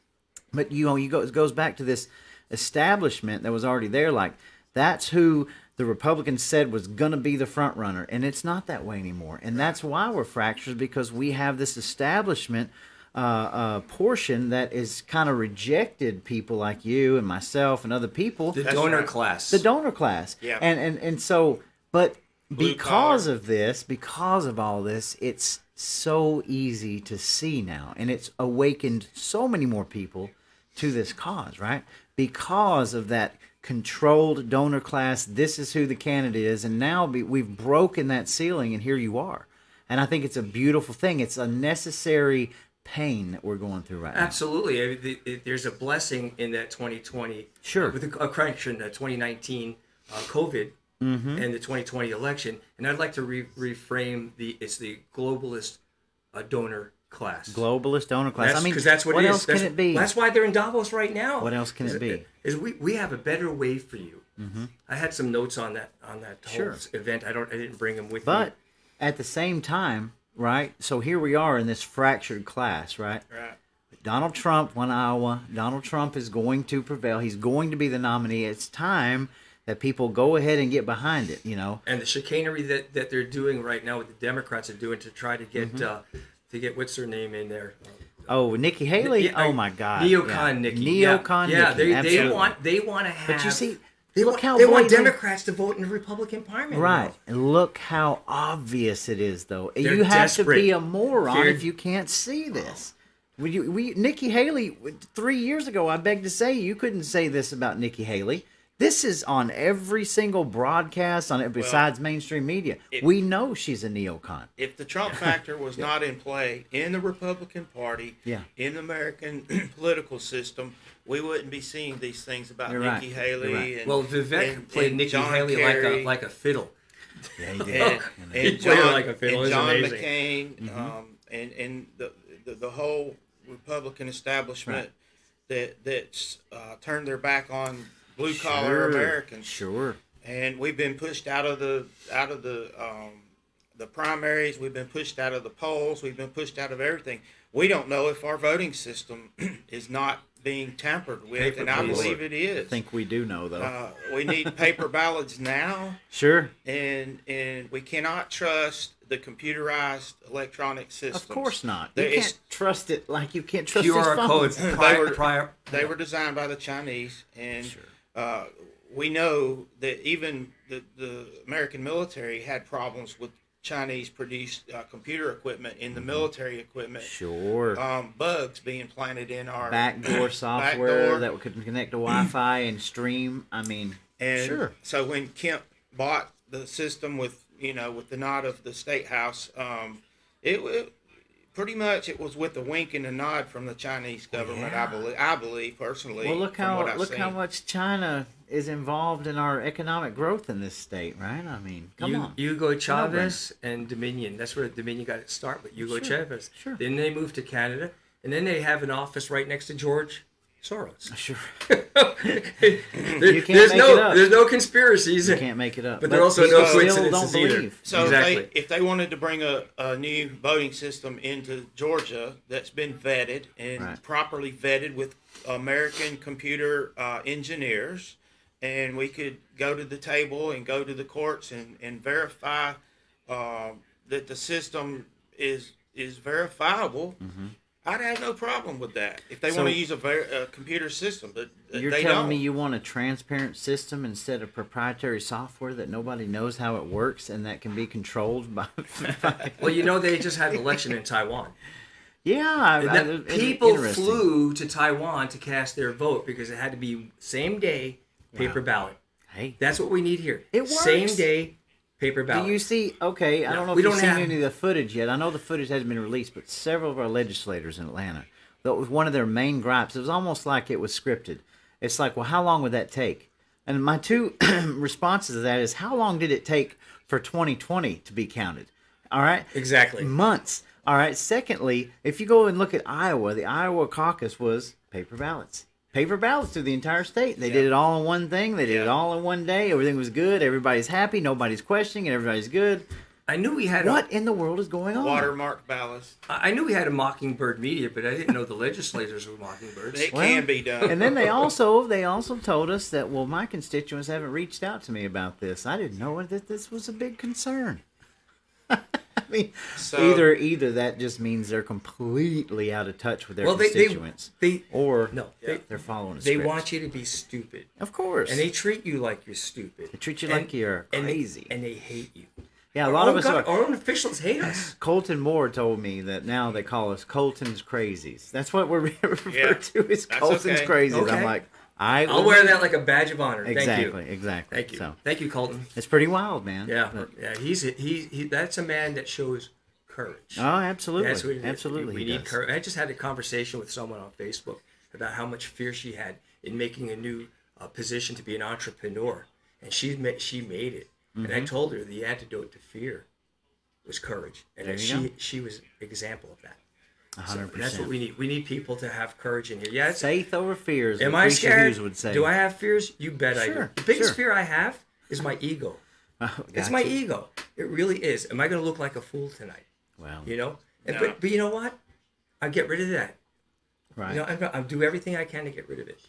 But it goes back to this establishment that was already there, like. That's who the Republicans said was going to be the front runner, and it's not that way anymore. And that's why we're fractured, because we have this establishment portion that is kind of rejected people like you and myself and other people. The That's donor right. class. The donor class. Yeah. And so, but Blue because collar. of this, because of all this, it's so easy to see now, and it's awakened so many more people to this cause, right? Because of that controlled donor class, this is who the candidate is, and now we've broken that ceiling, and here you are. And I think it's a beautiful thing. It's a necessary pain that we're going through right now. Absolutely. There's a blessing in that 2020. Sure. With a correction, 2019 COVID and the 2020 election. And I'd like to reframe it's the globalist donor class. Globalist donor class. I mean, because that's what what it is. else can it be? That's why they're in Davos right now. What else can it be? Is we have a better way for you. I had some notes on that Sure. whole event. I didn't bring them with me. But at the same time, right? So here we are in this fractured class, right? Right. Donald Trump won Iowa. Donald Trump is going to prevail. He's going to be the nominee. It's time that people go ahead and get behind it, you know. And the chicanery that they're doing right now, what the Democrats are doing to try to get what's her name in there. Oh, Nikki Haley. Yeah, oh my God. Neocon yeah. Nikki. Neocon yeah. Nikki. Yeah, they absolutely. want to have. But you see, they look want, how they want blatantly- Democrats to vote in the Republican primary. Right. And look how obvious it is, though. They're You have to desperate. be a moron They're- if you can't see this. Nikki Haley, 3 years ago, I beg to say, you couldn't say this about Nikki Haley. This is on every single broadcast on it besides mainstream media. We know she's a neocon. If the Trump factor was not in play in the Republican Party, Yeah. in the American political system, we wouldn't be seeing these things about You're right. Nikki Haley. You're right. And, Well, Vivek and- played and Nikki John Haley Kerry, like a fiddle. Yeah, he did. and, He and played her John, like a fiddle. It and was John amazing. McCain, and the whole Republican establishment that's turned their back on blue collar Americans. Sure. And we've been pushed out of the primaries. We've been pushed out of the polls. We've been pushed out of everything. We don't know if our voting system is not being tampered with, Paper and I ballots. believe it is. I think we do know, though. We need paper ballots now, Sure. and we cannot trust the computerized electronic systems. Of course not. There You is- can't trust it like you can't trust these QR phones. codes. They were designed by the Chinese, and we know that even the American military had problems with Chinese-produced computer equipment in the military equipment. Sure. Bugs being planted in our Backdoor software Backdoor. that could connect to Wi-Fi and stream. I mean, And Sure. so when Kemp bought the system with with the nod of the state house, it pretty much it was with a wink and a nod from the Chinese government. Yeah. I believe personally. Well, look from what I've how seen. much China is involved in our economic growth in this state, right? I mean, come on. Hugo Chavez and Dominion. That's where Dominion got its start with Hugo Chavez. Sure. Then they moved to Canada, and then they have an office right next to George Soros. Sure. There's can't make it up. There's no conspiracies. You can't make it up. But there are also no people still coincidences don't either. believe. So Exactly. if they wanted to bring a new voting system into Georgia that's been vetted and Right. properly vetted with American computer engineers, and we could go to the table and go to the courts and verify that the system is verifiable, I'd have no problem with that. If they So- want to use a computer system, but You're they telling don't. me you want a transparent system instead of proprietary software that nobody knows how it works and that can be controlled by. Well, they just had an election in Taiwan. Yeah, And that people flew to Taiwan to cast their vote because it had to be same day paper ballot. Hey, That's what we need here. It works. Same day paper ballot. do you see? Okay, I don't know we if you've don't seen have- any of the footage yet. I know the footage hasn't been released, but several of our legislators in Atlanta, that was one of their main gripes. It was almost like it was scripted. It's like, well, how long would that take? And my two responses to that is, how long did it take for 2020 to be counted? All right, Exactly. months. All right. Secondly, if you go and look at Iowa, the Iowa caucus was paper ballots. Paper ballots through the entire state. They did it all in one thing. They did it all in one day. Everything was good. Everybody's happy. Nobody's questioning. Everybody's good. I knew we had What in the world is going on? Watermark ballots. I knew we had a mockingbird media, but I didn't know the legislators were mockingbirds. It Well, can be done. And then they also told us that, well, my constituents haven't reached out to me about this. I didn't know that this was a big concern. I mean, So- either that just means they're completely out of touch with their Well, constituents, or no, they're following a they script. want you to be stupid, Of course, and they treat you like you're stupid. They treat you like you're crazy. and they hate you. Yeah, a lot of us are. Our own officials hate us. Colton Moore told me that now they call us Colton's Crazies. That's what we're referred Yeah, to as that's Colton's okay. Crazies. Okay. I'm like, I'll wear that like a badge of honor. Exactly, Thank you. exactly. Thank you. So Thank you, Colton. it's pretty wild, man. Yeah, But- yeah. He. That's a man that shows courage. oh, absolutely, That's what it is. absolutely. We he need does. courage. I just had a conversation with someone on Facebook about how much fear she had in making a new position to be an entrepreneur, and she made it. And Mm-hmm. I told her the antidote to fear was courage, and There that you she was an example of that. 100%. So that's what we need. We need people to have courage in here. Yeah, it's, Faith over fears. am what I Risha scared? Hughes would say. Do I have fears? You bet I do. Sure, The biggest sure. fear I have is my ego. Oh, It's gotcha. my ego. It really is. Am I going to look like a fool tonight? Well, You know. And, No. but you know what? I get rid of that. right. You know, I'll do everything I can to get rid of it.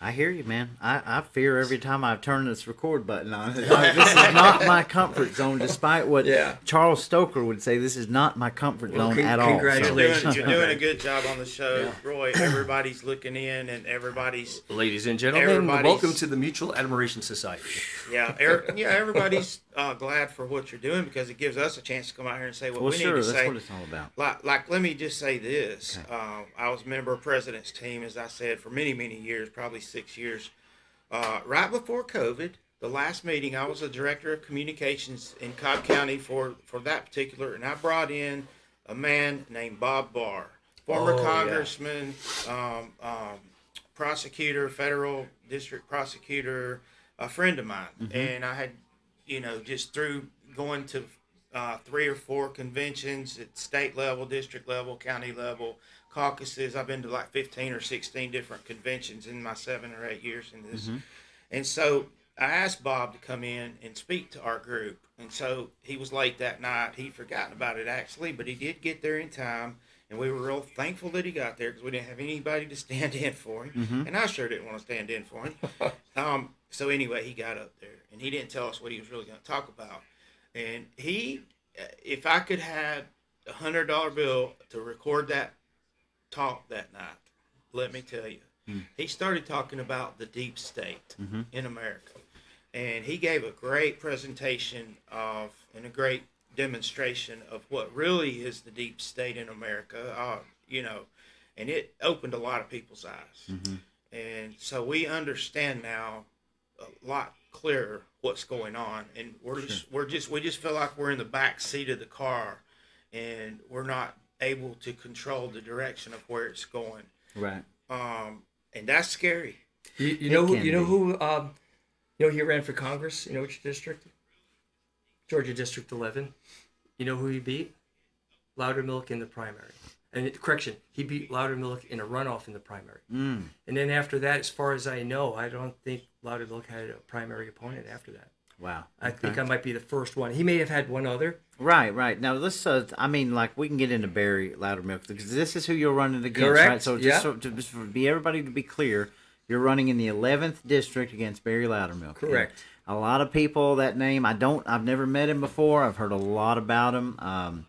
I hear you, man. I fear every time I turn this record button on. This is not my comfort zone, despite what Yeah. Charles Stoker would say. This is not my comfort Well, zone at all. congratulations. You're doing a good job on the show, Yeah. Roy. Everybody's looking in, and everybody's Ladies and gentlemen, Everybody's- welcome to the Mutual Admiration Society. everybody's glad for what you're doing because it gives us a chance to come out here and say what Well, we sure, need to that's say. what it's all about. Like, let me just say this. I was a member of President's team, as I said, for many, many years, probably 6 years. Right before COVID, the last meeting, I was a director of communications in Cobb County for that particular, and I brought in a man named Bob Barr, former Oh, yeah. congressman, prosecutor, federal district prosecutor, a friend of mine. And I had, just through going to 3 or 4 conventions at state level, district level, county level, caucuses. I've been to like 15 or 16 different conventions in my 7 or 8 years in this. And so I asked Bob to come in and speak to our group. And so he was late that night. He'd forgotten about it actually, but he did get there in time. And we were real thankful that he got there because we didn't have anybody to stand in for him. And I sure didn't want to stand in for him. So anyway, he got up there and he didn't tell us what he was really going to talk about. And if I could have $100 bill to record that talk that night, let me tell you, he started talking about the deep state in America. And he gave a great presentation and a great demonstration of what really is the deep state in America, and it opened a lot of people's eyes. And so we understand now a lot clearer what's going on, and we just feel like we're in the back seat of the car, and we're not able to control the direction of where it's going. Right. And that's scary. You know who he ran for Congress? You know which district? Georgia District 11. You know who he beat? Loudermilk in the primary. And correction, he beat Loudermilk in a runoff in the primary. And then after that, as far as I know, I don't think Loudermilk had a primary opponent after that. Wow. I think I might be the first one. He may have had one other. Right. Now let's. I mean, like we can get into Barry Loudermilk because this is who you're running against, Correct. right? So just for everybody to be clear, you're running in the 11th district against Barry Loudermilk. Correct. And a lot of people that name. I've never met him before. I've heard a lot about him.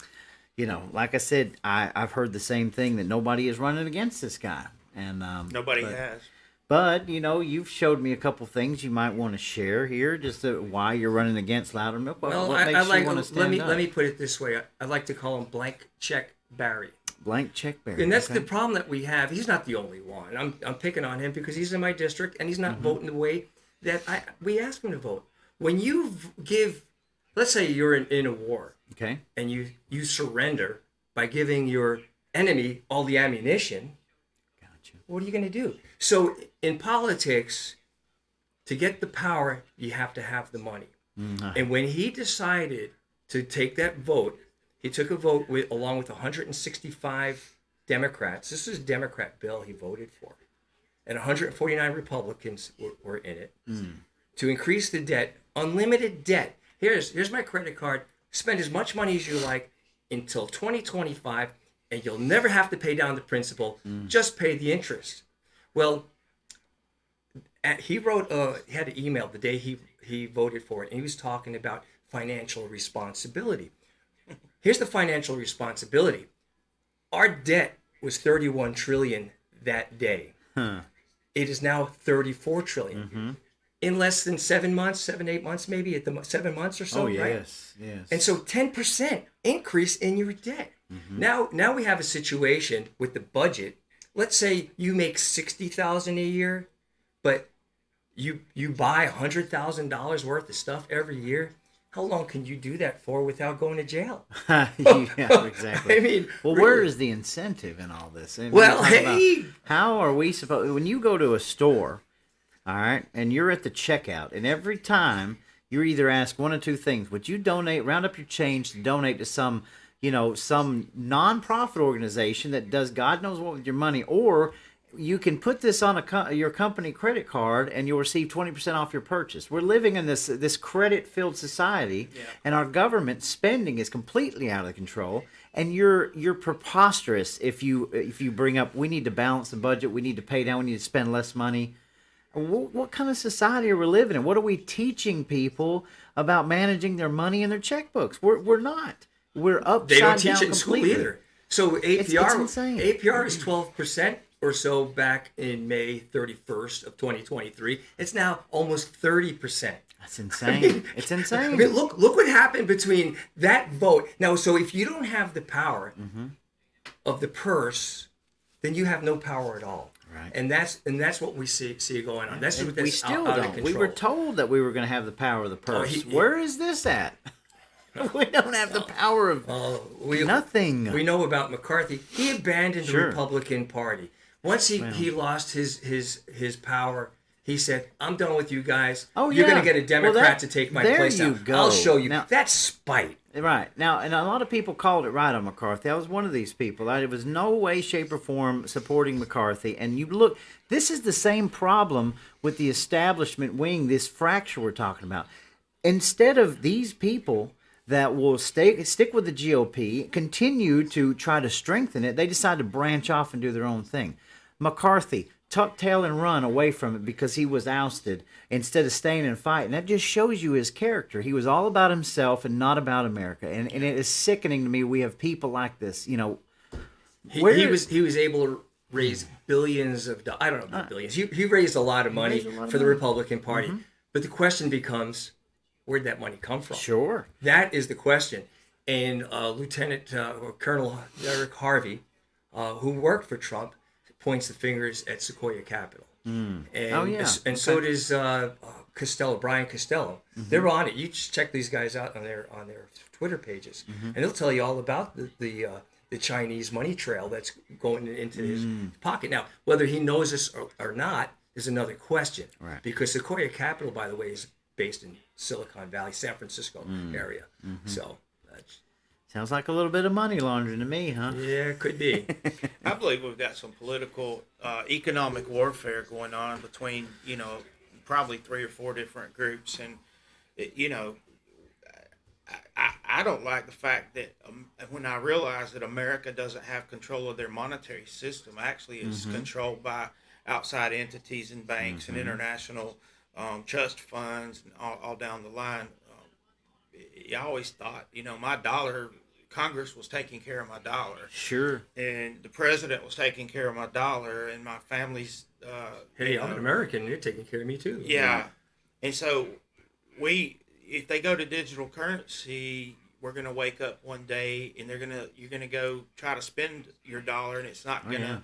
Like I said, I've heard the same thing that nobody is running against this guy, and Nobody has. But you've showed me a couple things you might want to share here, just why you're running against Loudermilk. What makes you want to stand up? Let me put it this way. I like to call him blank check Barry. Blank check Barry. And that's the problem that we have. He's not the only one. I'm picking on him because he's in my district and he's not voting the way that we ask him to vote. When you give, let's say you're in a war, okay, and you surrender by giving your enemy all the ammunition. Gotcha. What are you going to do? So in politics, to get the power, you have to have the money. Mm-hmm. And when he decided to take that vote, he took a vote along with 165 Democrats. This is a Democrat bill he voted for. And 149 Republicans were in it. To increase the debt, unlimited debt. Here's my credit card. Spend as much money as you like until 2025, and you'll never have to pay down the principal. Just pay the interest. Well, he had an email the day he voted for it, and he was talking about financial responsibility. Here's the financial responsibility. Our debt was 31 trillion that day. It is now 34 trillion. Mm-hmm. In less than 7 months, 8 months, maybe at the 7 months or so. Oh, right? yes. And so 10% increase in your debt. Mm-hmm. Now we have a situation with the budget. Let's say you make $60,000 a year, but you buy $100,000 worth of stuff every year. How long can you do that for without going to jail? Yeah, exactly. I mean, well, really. where is the incentive in all this? I mean, Well, hey, how are we supposed? When you go to a store, all right, and you're at the checkout, and every time you're either asked one of two things: would you round up your change to donate to some nonprofit organization that does God knows what with your money, or you can put this on your company credit card and you'll receive 20% off your purchase. We're living in this credit-filled society, and our government spending is completely out of control. And you're preposterous if you bring up we need to balance the budget, we need to pay down, we need to spend less money. What kind of society are we living in? What are we teaching people about managing their money and their checkbooks? We're not. We're upside down. They don't teach it in completely. school either. So APR, it's insane. APR is 12% or so back in May 31st of 2023. It's now almost 30%. That's insane. It's insane. I mean, look what happened between that vote. Now, so if you don't have the power of the purse, then you have no power at all. Right. And that's what we see going on. That's what we still don't. We were told that we were going to have the power of the purse. Where is this at? We don't have the power of nothing. We know about McCarthy. He abandoned the Republican Party. Once he lost his power, he said, "I'm done with you guys. You're going to get a Democrat to take my place now. I'll show you." Now, that's spite. Right. Now, and a lot of people called it right on McCarthy. I was one of these people. I was no way, shape, or form supporting McCarthy. And you look, this is the same problem with the establishment wing, this fracture we're talking about. Instead of these people that will stick with the GOP, continue to try to strengthen it, they decide to branch off and do their own thing. McCarthy tucked tail and run away from it because he was ousted instead of staying and fighting. That just shows you his character. He was all about himself and not about America. And it is sickening to me we have people like this. He was able to raise billions of dollars. I don't know about billions. He raised a lot of money for the Republican Party. Mm-hmm. But the question becomes, where'd that money come from? Sure. That is the question. And Colonel Derek Harvey, who worked for Trump, points the fingers at Sequoia Capital. And so does Brian Costello. They're on it. You just check these guys out on their Twitter pages, and they'll tell you all about the Chinese money trail that's going into his pocket. Now, whether he knows this or not is another question. Right. Because Sequoia Capital, by the way, is based in Silicon Valley, San Francisco area. So, Sounds like a little bit of money laundering to me, huh? yeah, it could be. I believe we've got some political, economic warfare going on between, probably 3 or 4 different groups. And, I don't like the fact that when I realize that America doesn't have control of their monetary system, actually it's controlled by outside entities and banks and international trust funds and all down the line. I always thought, my dollar, Congress was taking care of my dollar. Sure. And the president was taking care of my dollar, and my family's. Hey, I'm an American. You're taking care of me too. Yeah. And so if they go to digital currency, we're going to wake up one day and you're going to go try to spend your dollar, and it's not going to.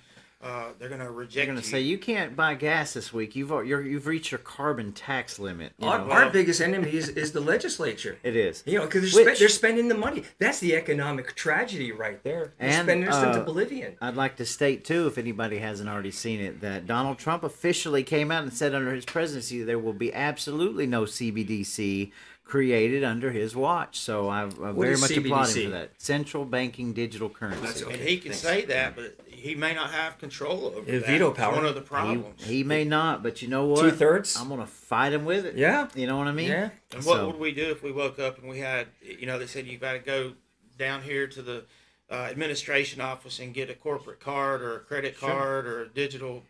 They're going to reject you. They're going to say you can't buy gas this week. You've reached your carbon tax limit. Our biggest enemy is the legislature. It is. Because they're spending the money. That's the economic tragedy right there. They're spending us into oblivion. I'd like to state, too, if anybody hasn't already seen it, that Donald Trump officially came out and said under his presidency there will be absolutely no CBDC created under his watch. So I very much applaud him for that. Central banking digital currency. And he can say that, but he may not have control over that. Veto power. That's one of the problems. He may not, but you know what? 2/3. I'm going to fight him with it. Yeah. You know what I mean? Yeah. And what would we do if we woke up and we had, they said you got to go down here to the administration office and get a corporate card or a credit card or a digital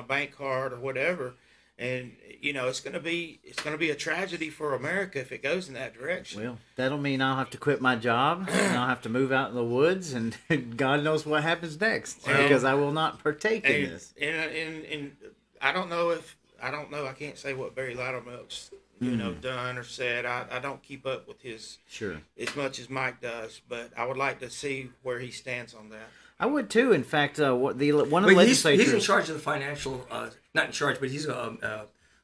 bank card or whatever. And it's going to be a tragedy for America if it goes in that direction. Well, that'll mean I'll have to quit my job and I'll have to move out in the woods, and God knows what happens next because I will not partake in this. And I don't know. I can't say what Barry Loudermilk's done or said. I don't keep up with his as much as Mike does, but I would like to see where he stands on that. I would too. In fact, one of the legislators... He's in charge of the financial... not in charge, but he's on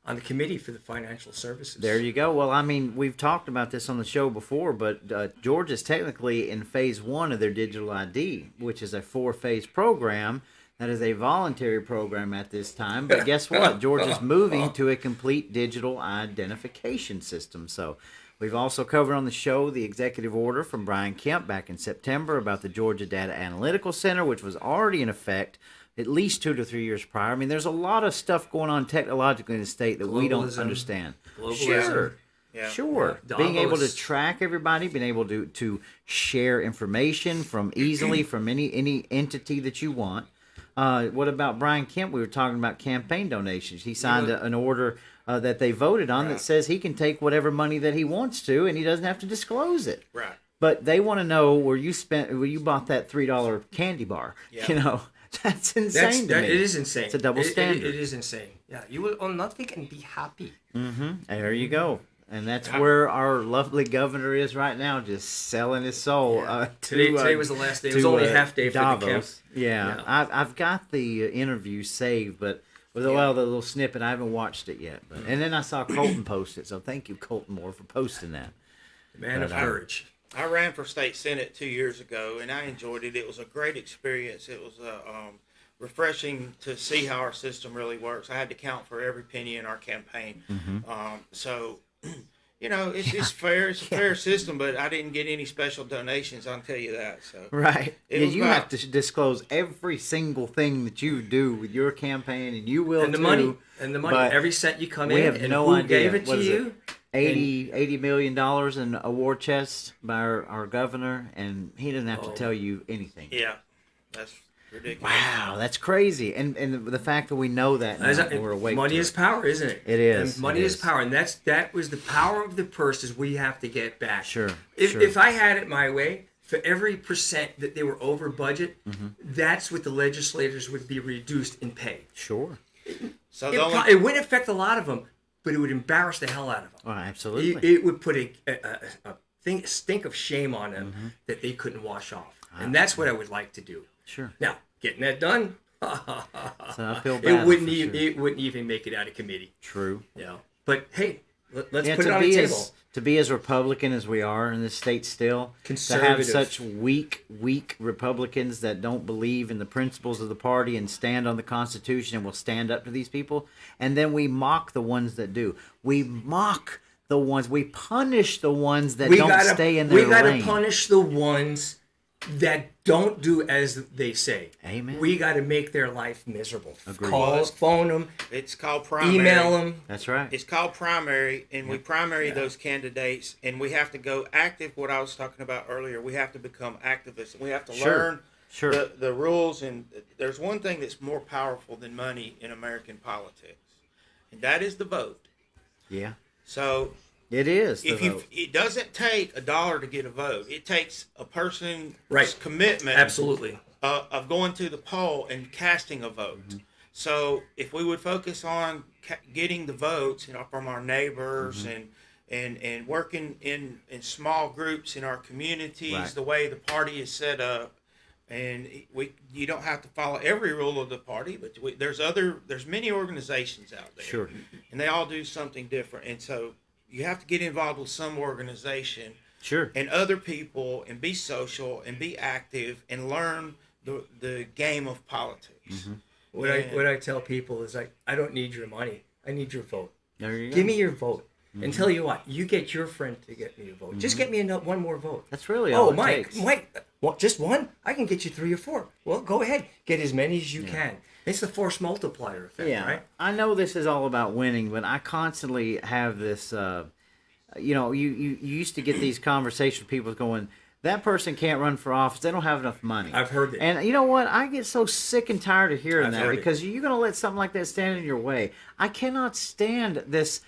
the committee for the financial services. There you go. Well, I mean, we've talked about this on the show before, but Georgia's technically in phase 1 of their digital ID, which is a 4-phase program. That is a voluntary program at this time. But guess what? Georgia's moving to a complete digital identification system. So... we've also covered on the show the executive order from Brian Kemp back in September about the Georgia Data Analytical Center, which was already in effect at least 2 to 3 years prior. I mean, there's a lot of stuff going on technologically in the state that we don't understand. Globalism. Sure. Yeah. Being able to Davos. track everybody, being able to share information from easily from any entity that you want. What about Brian Kemp? We were talking about campaign donations. He signed an order that they voted on that says he can take whatever money that he wants to, and he doesn't have to disclose it. Right. But they want to know where you bought that $3 candy bar. Yeah. That's insane to me. It is insane. It's a double standard. It is insane. Yeah, you will own nothing and be happy. There you go. And that's where our lovely governor is right now, just selling his soul. Today was the last day. It was only a half day for Davos. the camp. Yeah. I've got the interview saved, but the little snippet, I haven't watched it yet. And then I saw Colton post it, so thank you, Colton Moore, for posting that. Man of courage. I ran for state senate 2 years ago, and I enjoyed it. It was a great experience. It was refreshing to see how our system really works. I had to count for every penny in our campaign. It's fair. It's a fair system, but I didn't get any special donations. I'll tell you that. So right. You have to disclose every single thing that you do with your campaign, and you will and the too. money, every cent you come we in, have and no who idea. gave it What to is you? $80 million in award chests by our governor, and he doesn't have to tell you anything. Yeah, that's ridiculous. Wow, that's crazy. And the fact that we know that now, we're awake. Money is power, isn't it? It is. And money is power, and that was the power of the purses we have to get back. Sure. If I had it my way, for every % that they were over budget, that's what the legislators would be reduced in pay. Sure. So It wouldn't affect a lot of them, but it would embarrass the hell out of them. Oh, absolutely. It would put a stink of shame on them that they couldn't wash off. And that's what I would like to do. Sure. Now, getting that done, It's an uphill battle, it wouldn't even make it out of committee. True. Yeah. But hey, let's Yeah, put it to on the be table. to be as Republican as we are in this state still, to have Conservative. such weak Republicans that don't believe in the principles of the party and stand on the Constitution and will stand up to these people, and then we mock the ones that do. We mock the ones. We punish the ones that don't stay in their lane. We gotta punish the ones that don't do as they say. Amen. We gotta make their life miserable. Agreed. Call, phone them, It's called primary. email them. That's right. It's called primary, and we primary those candidates, and we have to go active. What I was talking about earlier, we have to become activists. We have to learn the rules. And there's one thing that's more powerful than money in American politics, and that is the vote. Yeah. So It is. if it doesn't take $1 to get a vote, it takes a person's commitment. Absolutely. Of going to the poll and casting a vote. Mm-hmm. So if we would focus on getting the votes, from our neighbors and working in small groups in our communities, the way the party is set up, and you don't have to follow every rule of the party, but there's many organizations out there, Sure. and they all do something different, and so you have to get involved with some organization. Sure. And other people, and be social and be active and learn the game of politics. What I tell people is I don't need your money. I need your vote. There you go. Give me your vote. And tell you what, you get your friend to get me a vote. Just get me one more vote. That's really all it Mike, takes. Mike, just one? I can get you 3 or 4. Well, go ahead. Get as many as you can. It's the force multiplier effect, Yeah, right? I know this is all about winning, but I constantly have this. You used to get these conversations with people going, that person can't run for office. They don't have enough money. I've heard it. And you know what? I get so sick and tired of hearing I've that heard it. because you're going to let something like that stand in your way. I cannot stand this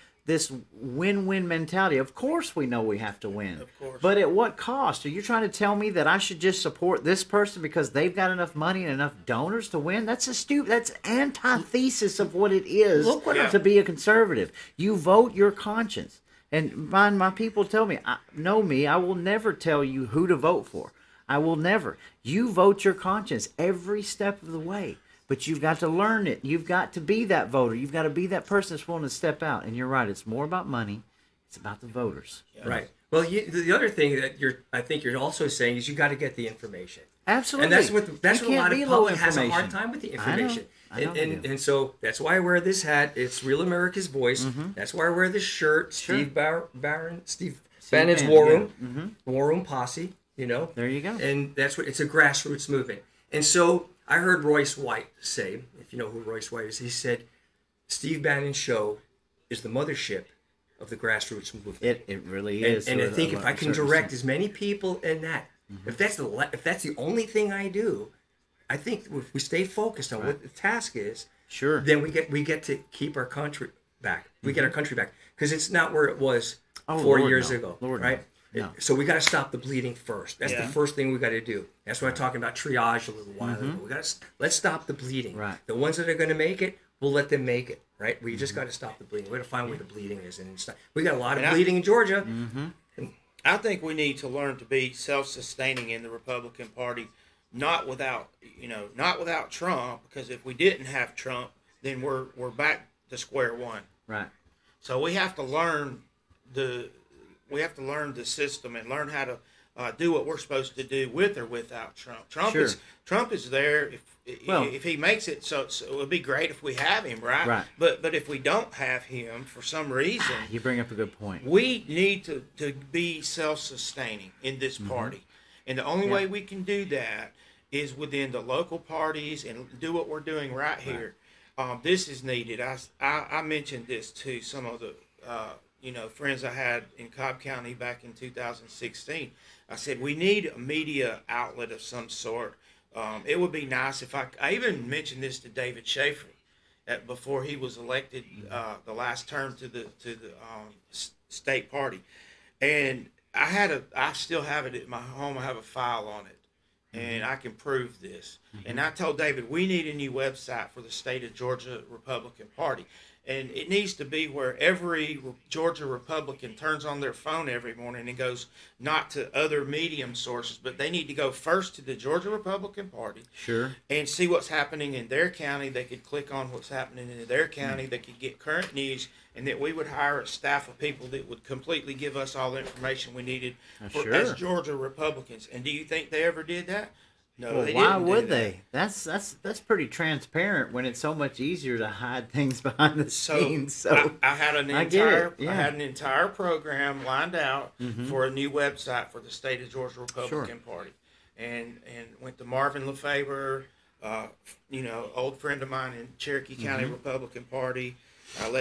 win-win mentality. Of course we know we have to win. Of course. But at what cost? Are you trying to tell me that I should just support this person because they've got enough money and enough donors to win? That's that's antithesis of what it is to be a conservative. You vote your conscience. And my people tell me, know me, I will never tell you who to vote for. I will never. You vote your conscience every step of the way. But you've got to learn it. You've got to be that voter. You've got to be that person that's willing to step out. And you're right. It's more about money. It's about the voters. Right. Well, the other thing that I think you're also saying is you got to get the information. Absolutely. And that's what a lot of public has a hard information. time with the information. I know they do. And so that's why I wear this hat. It's Real America's Voice. That's why I wear this shirt. Steve Bannon's War Room, War Room Posse. There you go. And that's what it's a grassroots movement. And so I heard Royce White say, if you know who Royce White is, he said, Steve Bannon's show is the mothership of the grassroots movement. It really is. And I think to if a I can certain direct extent. as many people in that, if that's the only thing I do, I think if we stay focused on what the task is, Sure. then we get to keep our country back. We get our country back because it's not where it was 4 years ago, Lord, right? no. So we got to stop the bleeding first. That's the Yeah. first thing we got to do. That's why I'm talking about triage a little while ago. Let's stop the bleeding. Right. The ones that are going to make it, we'll let them make it. Right. We just got to stop the bleeding. We got to find where the bleeding is, and we got a lot of bleeding in Georgia. I think we need to learn to be self-sustaining in the Republican Party, not without Trump, because if we didn't have Trump, then we're back to square one. Right. So we have to learn the system and learn how to do what we're supposed to do with or without Trump. Trump is there if he makes it. So it would be great if we have him, right? Right. But if we don't have him for some reason, You bring up a good point. we need to be self-sustaining in this party. And the only way we can do that is within the local parties and do what we're doing right here. This is needed. I mentioned this to some of the friends I had in Cobb County back in 2016. I said, we need a media outlet of some sort. It would be nice if I even mentioned this to David Schaefer before he was elected the last term to the state party. And I still have it at my home. I have a file on it, and I can prove this. And I told David, we need a new website for the state of Georgia Republican Party. And it needs to be where every Georgia Republican turns on their phone every morning and goes not to other medium sources, but they need to go first to the Georgia Republican Party. Sure. And see what's happening in their county. They could click on what's happening in their county. They could get current news, and that we would hire a staff of people that would completely give us all the information we needed as Georgia Republicans. And do you think they ever did that? No, Well, they why didn't do would that. they? That's pretty transparent when it's so much easier to hide things behind the scenes. So I had an I get entire it, yeah. I had an entire program lined out for a new website for the state of Georgia Republican Party, and went to Marvin LaFaber, old friend of mine in Cherokee County Republican Party.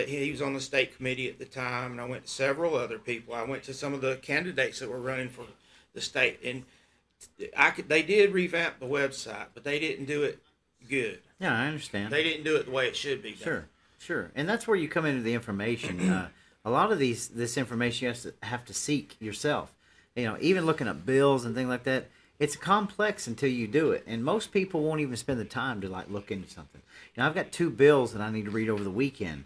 He was on the state committee at the time, and I went to several other people. I went to some of the candidates that were running for the state, and they did revamp the website, but they didn't do it good. yeah, I understand. They didn't do it the way it should be done. Sure, and that's where you come into the information. A lot of this information you have to seek yourself. Even looking up bills and things like that, it's complex until you do it, and most people won't even spend the time to look into something. I've got 2 bills that I need to read over the weekend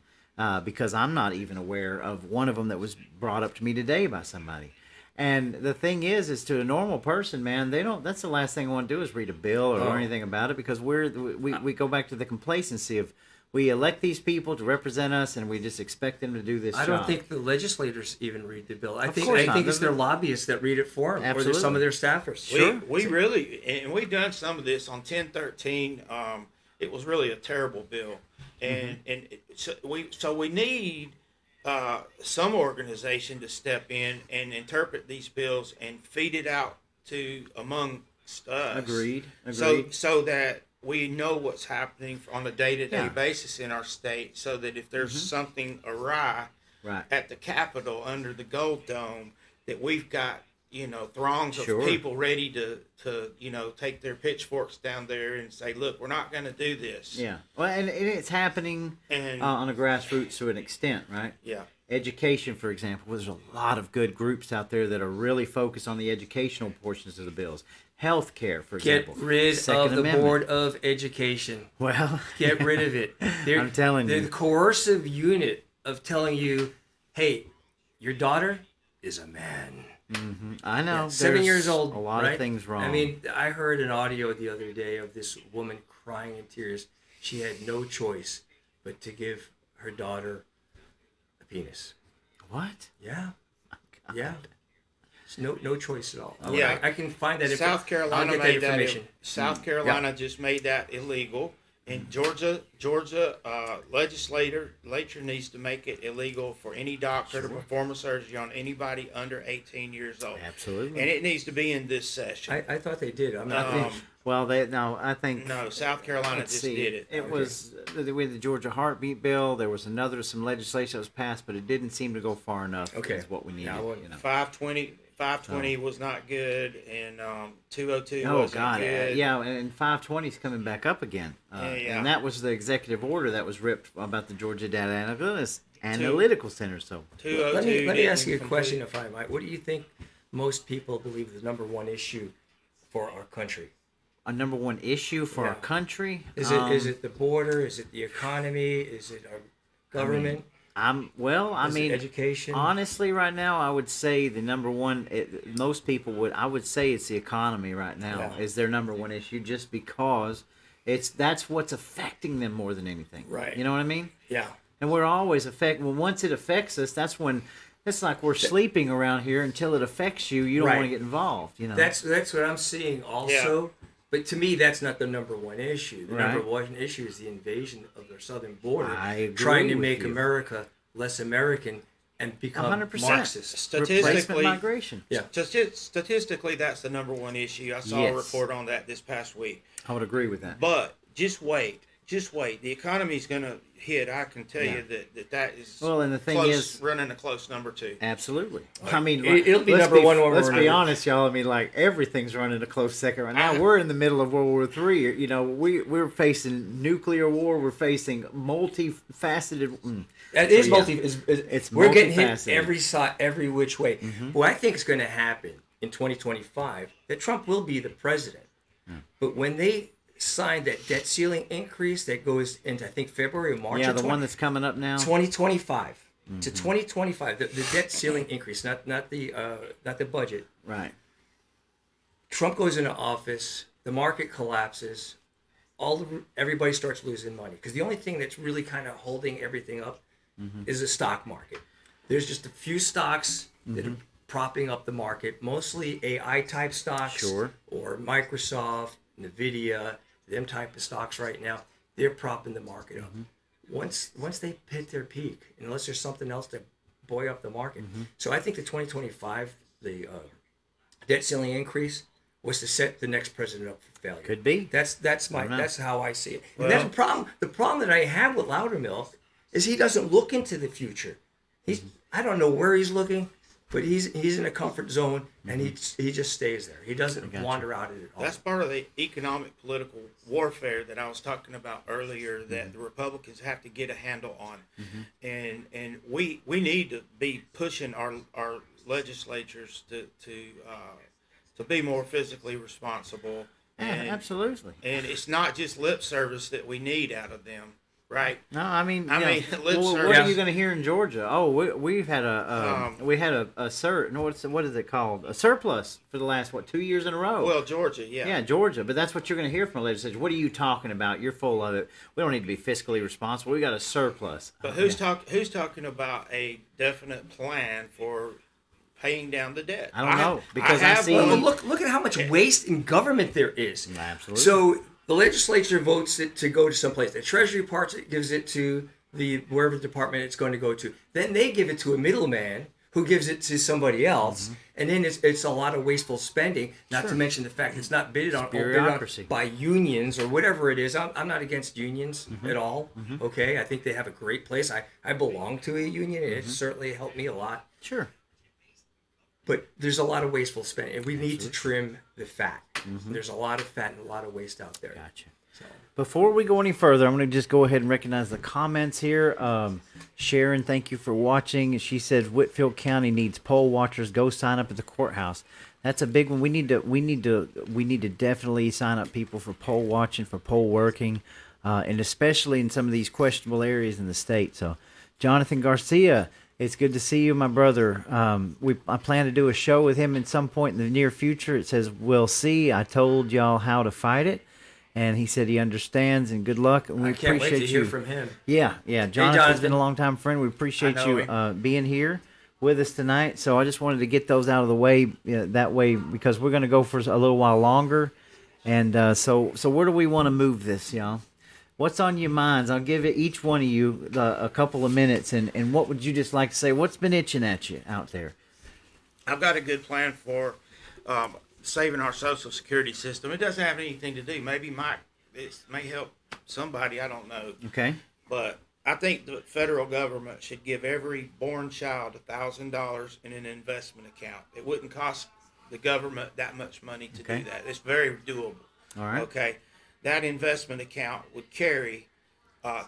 because I'm not even aware of one of them that was brought up to me today by somebody. And the thing is to a normal person, man, they don't. That's the last thing I want to do is read a bill or learn anything about it, because we go back to the complacency of we elect these people to represent us, and we just expect them to do this. I don't think the legislators even read the bill. I think course not. it's their lobbyists that read it for them, or some of their staffers. We really, and we've done some of this on 1013. It was really a terrible bill, and so we need some organization to step in and interpret these bills and feed it out to amongst us. Agreed. So that we know what's happening on a day-to-day basis in our state, so that if there's something awry at the Capitol under the Gold Dome, that we've got throngs of people ready to take their pitchforks down there and say, look, we're not going to do this. Yeah. Well, and it's happening on a grassroots to an extent, right? Yeah. Education, for example, there's a lot of good groups out there that are really focused on the educational portions of the bills. Healthcare, for example. Get rid Second of the Amendment. Board of Education. Well, Get rid of it. I'm telling you. The coercive unit of telling you, hey, your daughter is a man. I know. 7 years old. A lot right? of things wrong. I mean, I heard an audio the other day of this woman crying in tears. She had no choice but to give her daughter a penis. What? Yeah. Yeah. No choice at all. Yeah. I can find that. South Carolina I'll get made that information. South Carolina just made that illegal, and Georgia legislature needs to make it illegal for any doctor to perform a surgery on anybody under 18 years old. Absolutely. And it needs to be in this session. I thought they did. I'm not. Well, I think. No, South Carolina Let's just see. did it. It was with the Georgia heartbeat bill. There was some legislation that was passed, but it didn't seem to go far enough. Okay. Is what we needed. Yeah, 520 was not good, and 202 Oh wasn't God, good. yeah, and 520 is coming back up again. And that was the executive order that was ripped about the Georgia Data Analytical Center. So 202 let me ask you a didn't question, if I might. What do you think most people believe the number one issue for our country? a number one issue for our country. Is it the border? Is it the economy? Is it our government? Education. Honestly, right now, I would say the number one. Most people would. I would say it's the economy right now is their number one issue, just because that's what's affecting them more than anything. Right. You know what I mean? Yeah. And we're always affected. Well, once it affects us, that's when. It's like we're sleeping around here until it affects you. You don't want to get involved. You know. That's what I'm seeing also. Yeah. But to me, that's not the number one issue. The number one issue is the invasion of their southern border, trying to make America less American and become 100%. Marxist. Statistically, migration. Yeah. Statistically, that's the number one issue. I saw a report on that this past week. I would agree with that. But just wait. The economy's going to hit. I can tell you that is and the thing is running a close number two. Absolutely. I mean, it'll be number one. Let's be honest, y'all. I mean, like everything's running a close second right now. We're in the middle of World War III. You know, we're facing nuclear war. We're facing multifaceted. It is it's we're getting hit every side, every which way. Mm-hmm. What I think is going to happen in 2025 that Trump will be the president, but when they signed that debt ceiling increase that goes into, I think, February or March. Yeah, of the one that's coming up now. 2025 to 2025. The debt ceiling increase, not the budget. Right. Trump goes into office, the market collapses, everybody starts losing money because the only thing that's really kind of holding everything up is the stock market. There's just a few stocks that are propping up the market, mostly AI type stocks, Sure. or Microsoft, Nvidia, them type of stocks right now. They're propping the market up. Once they hit their peak, unless there's something else to buoy up the market. So I think the 2025 the debt ceiling increase was to set the next president up for failure. Could be. That's how I see it. And Well- that's the problem. The problem that I have with Loudermilk is he doesn't look into the future. I don't know where he's looking, but he's in a comfort zone and he just stays there. He doesn't wander out of it all. That's part of the economic political warfare that I was talking about earlier that the Republicans have to get a handle on. And we need to be pushing our legislatures to be more physically responsible. Yeah, And, absolutely. and it's not just lip service that we need out of them, right? No, I mean, I mean, lip what service. are you going to hear in Georgia? Oh, we've had a what is it called? A surplus for the last 2 years in a row. Well, Georgia, yeah. Yeah, Georgia, but that's what you're going to hear from the legislature. What are you talking about? You're full of it. We don't need to be fiscally responsible. We got a surplus. But who's talking about a definite plan for paying down the debt? I don't know, because I have see- one. Well, look at how much waste in government there is. Absolutely. So the legislature votes it to go to someplace. The Treasury parts it, gives it to the wherever department it's going to go to. Then they give it to a middleman who gives it to somebody else, and then it's a lot of wasteful spending. Not to mention the fact it's not bid on bureaucracy. by unions or whatever it is. I'm not against unions at all. Okay, I think they have a great place. I belong to a union, and it certainly helped me a lot. Sure. But there's a lot of wasteful spending, and we need to trim the fat. There's a lot of fat and a lot of waste out there. Gotcha. So, Before we go any further, I'm going to just go ahead and recognize the comments here. Sharon, thank you for watching. She says Whitfield County needs poll watchers. Go sign up at the courthouse. That's a big one. We need to definitely sign up people for poll watching, for poll working, and especially in some of these questionable areas in the state. So, Jonathan Garcia, it's good to see you, my brother. I plan to do a show with him at some point in the near future. It says, we'll see. I told y'all how to fight it. And he said he understands, and good luck. And we I can't appreciate wait to hear you. from him. Yeah. Jonathan's Jonathan. been a long time friend. We appreciate I know you being here with us tonight. So I just wanted to get those out of the way that way, because we're going to go for a little while longer. And so where do we want to move this, y'all? What's on your minds? I'll give it each one of you a couple of minutes, and what would you just like to say? What's been itching at you out there? I've got a good plan for saving our Social Security system. It doesn't have anything to do. Maybe it may help somebody. I don't know. Okay. But I think the federal government should give every born child $1,000 in an investment account. It wouldn't cost the government that much money to do that. It's very doable. All right. Okay. That investment account would carry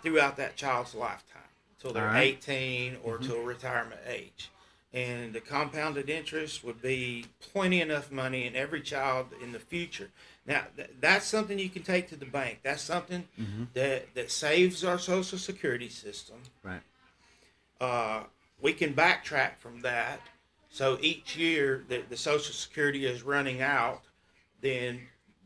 throughout that child's lifetime until they're All right. 18 or till retirement age. And the compounded interest would be plenty enough money in every child in the future. Now, that's something you can take to the bank. That's something that saves our Social Security system. Right. We can backtrack from that. So each year that the Social Security is running out, then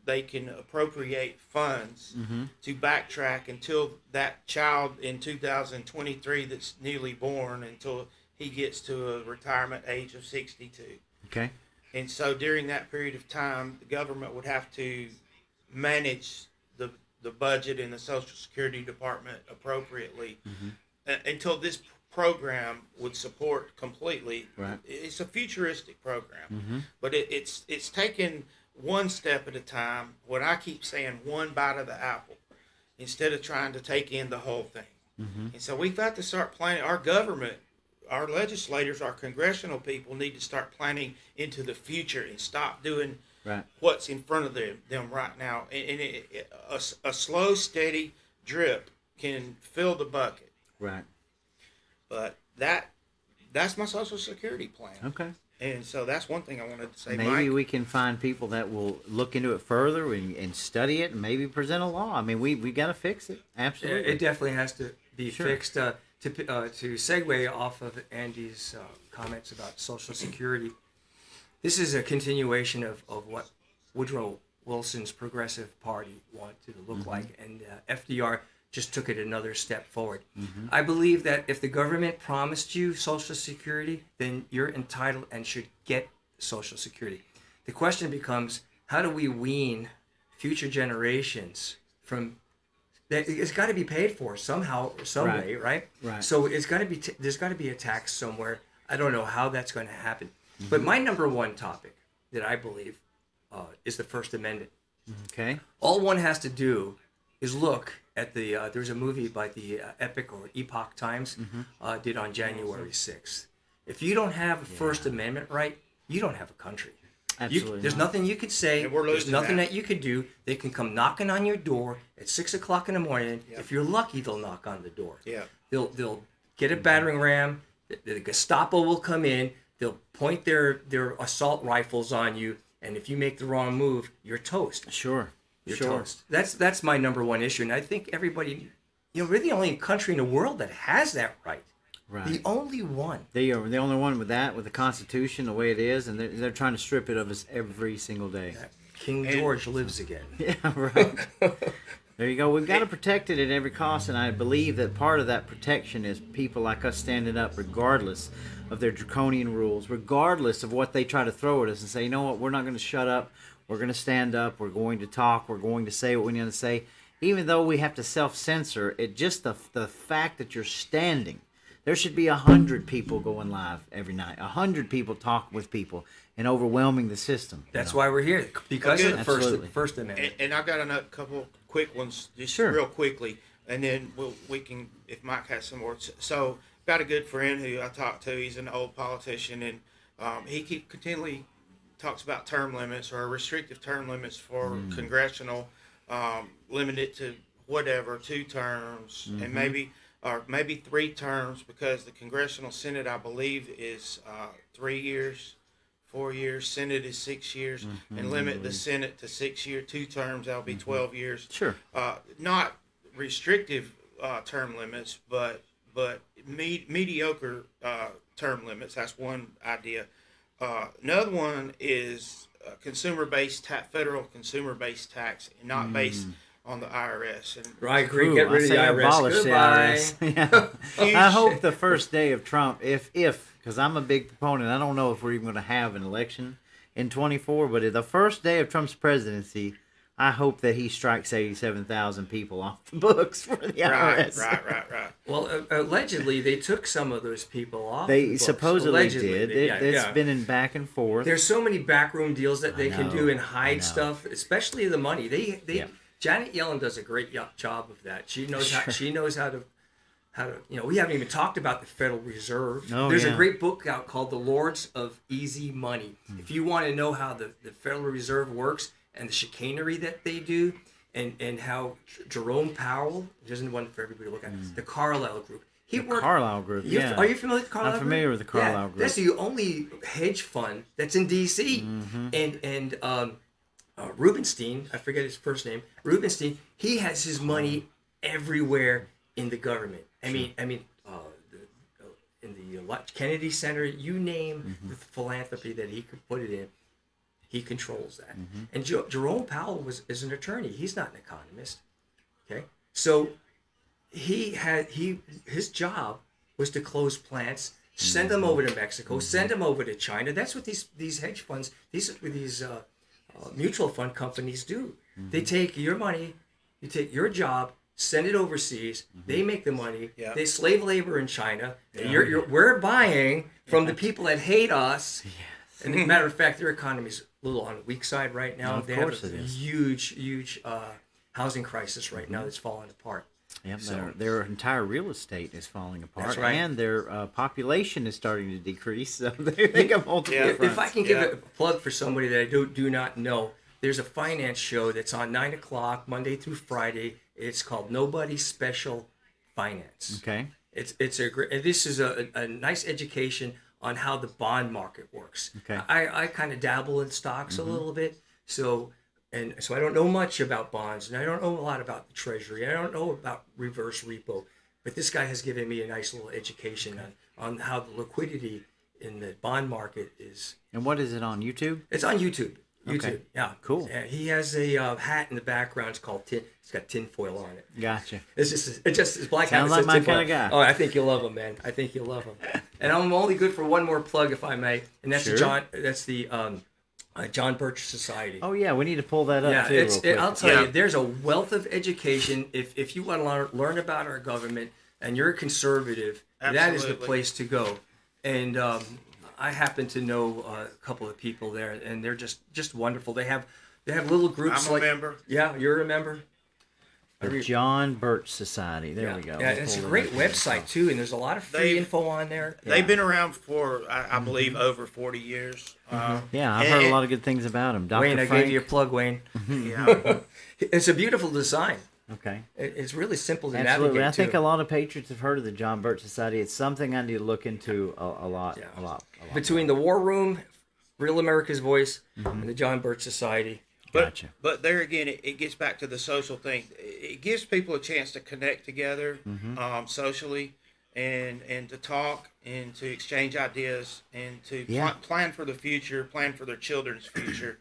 they can appropriate funds to backtrack until that child in 2023 that's newly born, until he gets to a retirement age of 62. Okay. And so during that period of time, the government would have to manage the budget in the Social Security Department appropriately until this program would support completely. Right. It's a futuristic program, but it's taken one step at a time. What I keep saying, one bite of the apple, instead of trying to take in the whole thing. And so we've got to start planning. Our government, our legislators, our congressional people need to start planning into the future and stop doing what's in front of them right now. And a slow, steady drip can fill the bucket. Right. But that that's my Social Security plan. Okay. And so that's one thing I wanted to say, Maybe Mike. we can find people that will look into it further and study it and maybe present a law. I mean, we got to fix it. Absolutely. It definitely has to be Sure. fixed. To segue off of Andy's comments about Social Security, this is a continuation of what Woodrow Wilson's Progressive Party wanted to look like, and FDR just took it another step forward. I believe that if the government promised you Social Security, then you're entitled and should get Social Security. The question becomes, how do we wean future generations from that? It's got to be paid for somehow or some Right. way, right? Right. So it's got to be there's got to be a tax somewhere. I don't know how that's going to happen. But my number one topic that I believe is the First Amendment. Okay. All one has to do is look at the there's a movie by the Epoch Times did on January 6th. If you don't have a First Amendment right, you don't have a country. Absolutely. There's not. nothing you could say. And we're There's losing nothing that. that you could do. They can come knocking on your door at 6 o'clock in the morning. Yep. If you're lucky, they'll knock on the door. Yeah. They'll get a battering ram. The Gestapo will come in. They'll point their assault rifles on you, and if you make the wrong move, you're toast. Sure. You're sure. toast. That's my number one issue, and I think everybody, we're the only country in the world that has that right. Right. The only one. They are the only one with that, with the Constitution the way it is, and they're trying to strip it of us every single day. King George lives again. Yeah, right. There you go. We've got to protect it at every cost, and I believe that part of that protection is people like us standing up regardless of their draconian rules, regardless of what they try to throw at us, and say, you know what, we're not going to shut up. We're going to stand up. We're going to talk. We're going to say what we need to say. Even though we have to self-censor, it just the fact that you're standing. There should be 100 people going live every night. 100 people talking with people and overwhelming the system. That's why we're here, because of the Absolutely. First Amendment. And I've got a couple quick ones, just Sure. real quickly, and then we can, if Mike has some more. So, got a good friend who I talked to. He's an old politician, and he continually talks about term limits or restrictive term limits for congressional, limited to whatever, 2 terms, and maybe 3 terms, because the Congressional Senate, I believe, is 3 years. 4 years, Senate is 6 years, and limit the Senate to 6 year, 2 terms. That'll be 12 years. Sure. Not restrictive term limits, but mediocre term limits. That's one idea. Another one is federal consumer-based tax, and not based on the IRS. And I agree. Ooh, Get rid I of say the IRS. abolish the Goodbye. IRS. Yeah. I hope the first day of Trump, if because I'm a big proponent, I don't know if we're even going to have an election in 24, but the first day of Trump's presidency, I hope that he strikes 87,000 people off the books for the IRS. Right. Well, allegedly, they took some of those people off. They the books. supposedly Allegedly, did. It's been in back and forth. There's so many backroom deals that they can know, do and I hide know. stuff, especially the money. Yeah. Janet Yellen does a great job of that. She knows how to we haven't even talked about the Federal Reserve. Oh, There's yeah. a great book out called The Lords of Easy Money. If you want to know how the Federal Reserve works and the chicanery that they do, and how Jerome Powell, there's one for everybody to look at, the Carlyle Group. The Carlyle Group, yeah. Are you familiar with the Carlyle Group? I'm familiar with the Carlyle Group. That's the only hedge fund that's in D.C. And Rubenstein, I forget his first name, Rubenstein, he has his money everywhere in the government. I mean, in the Kennedy Center, you name the philanthropy that he could put it in, he controls that. And Jerome Powell is an attorney. He's not an economist. Okay, so his job was to close plants, send them over to Mexico, send them over to China. That's what these hedge funds, these mutual fund companies do. They take your money, you take your job, send it overseas. They make the money. Yeah. They slave labor in China. And we're buying from the people that hate us. Yes. And as a matter of fact, their economy's a little on the weak side right now. Of they course have a it is. huge housing crisis right now that's falling apart. Yep, So- their entire real estate is falling apart, That's right. and their population is starting to decrease. So they got multiple Yeah. If I fronts. can give a plug for somebody that I do not know, there's a finance show that's on 9 o'clock Monday through Friday. It's called Nobody Special Finance. Okay. It's a great. This is a nice education on how the bond market works. Okay. I kind of dabble in stocks a little bit, so I don't know much about bonds, and I don't know a lot about the Treasury. I don't know about reverse repo, but this guy has given me a nice little education on how the liquidity in the bond market is. And what is it on YouTube? It's on YouTube. YouTube, Okay. yeah, Cool. Yeah, he has a hat in the background. It's called tin. It's got tinfoil on it. Gotcha. It's black. Sounds hat, like it says my tinfoil. kind of guy. Oh, I think you'll love him, man. I think you'll love him. And I'm only good for one more plug, if I may, and that's Sure. the John Birch Society. Oh yeah, we need to pull that up Yeah, too. Real quick. I'll tell Yeah. you, there's a wealth of education. If you want to learn about our government and you're a conservative, that is the Absolutely. place to go. And I happen to know a couple of people there, and they're just wonderful. They have little groups I'm a like member. Yeah, you're a member. The John Birch Society. There we go. Yeah, We'll it's a pull great it up here. website too, and there's a lot of free They've- info on there. Yeah. They've been around for, I believe, over 40 years. Yeah, I've heard a lot of good things about him. Dr. Wayne, I Frank. gave you a plug, Wayne. Yeah. It's a beautiful design. Okay. It's really simple to Absolutely. navigate I think too. a lot of patriots have heard of the John Birch Society. It's something I need to look into a lot. Yeah. A lot. Between the War Room, Real America's Voice, and the John Birch Society. Gotcha. But there again, it gets back to the social thing. It gives people a chance to connect together socially and to talk and to exchange ideas and to Yeah. plan for the future, plan for their children's future.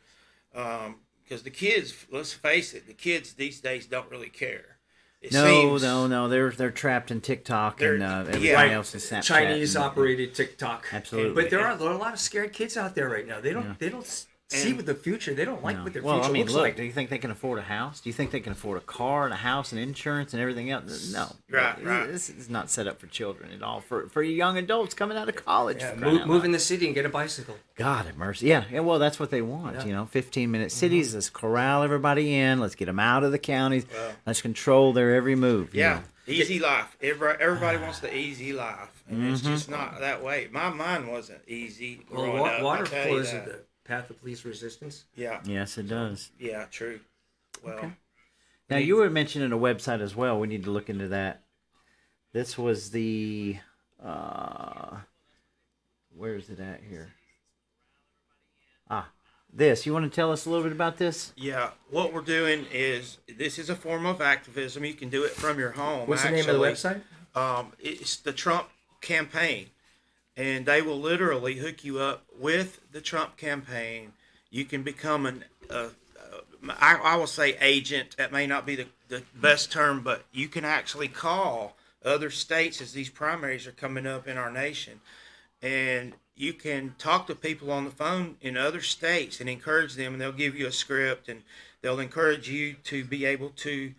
Because the kids, let's face it, the kids these days don't really care. It seems- No. They're trapped in TikTok and They're- everything yeah. else in Snapchat. Chinese and- operated TikTok. Absolutely. But there are a lot of scared kids out there right now. They don't see And- with the future. They don't like No. what their Well, future I mean, looks look. like. Do you think they can afford a house? Do you think they can afford a car and a house and insurance and everything else? No. Right. This is not set up for children at all. For young adults coming out of college. Yeah, for crying out move loud. in the city and get a bicycle. God have mercy. Yeah. Well, that's what they want. Yeah. 15-minute cities. Let's corral everybody in. Let's get them out of the counties. Let's control their every move. you Yeah, know. easy life. Everybody wants the easy life, and it's just not that way. Mine wasn't easy Well, growing up. water I'll tell you flows that. at the path of least resistance. Yeah, Yes, it does. yeah, true. Well, Now, you were mentioning a website as well. We need to look into that. This was the... where is it at here? This. You want to tell us a little bit about this? yeah. What we're doing is this is a form of activism. You can do it from your home. What's the name of the website? It's the Trump campaign, and they will literally hook you up with the Trump campaign. You can become I will say agent. That may not be the best term, but you can actually call other states as these primaries are coming up in our nation, and you can talk to people on the phone in other states and encourage them, and they'll give you a script, and they'll encourage you to be able to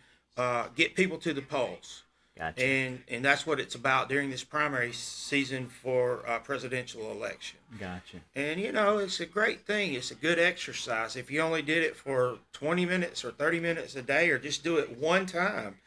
get people to the polls. Gotcha. And that's what it's about during this primary season for presidential election. Gotcha. And, it's a great thing. It's a good exercise. If you only did it for 20 minutes or 30 minutes a day or just do it one time,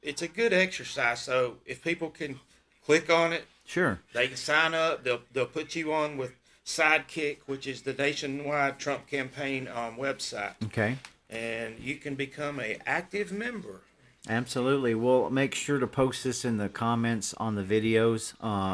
it's a good exercise. So if people can click on it, Sure. they can sign up. They'll put you on with Sidekick, which is the nationwide Trump campaign website. Okay. And you can become an active member. Absolutely. We'll make sure to post this in the comments on the videos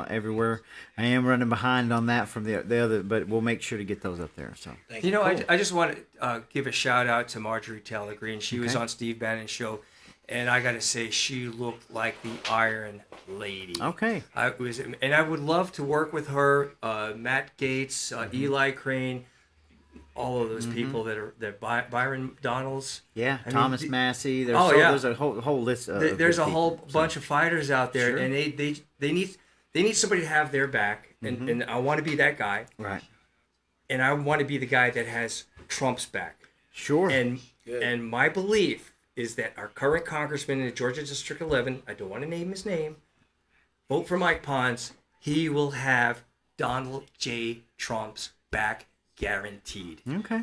everywhere. I am running behind on that from the other, but we'll make sure to get those up there. So You know, I just want to give a shout out to Marjorie Taylor Greene. She was Okay. on Steve Bannon's show, and I got to say, she looked like the Iron Lady. okay. And I would love to work with her, Matt Gaetz, Eli Crane, all of those people that Byron Donalds. Yeah. I mean, Thomas Massey. There's Oh, yeah. There's a whole list. Of There's good a whole people, bunch of fighters out there, Sure. and they need somebody to have their back, and I want to be that guy, Right. and I want to be the guy that has Trump's back. Sure. And Good. and my belief is that our current congressman in Georgia District 11, I don't want to name his name, vote for Mike Pons. He will have Donald J. Trump's back guaranteed. okay.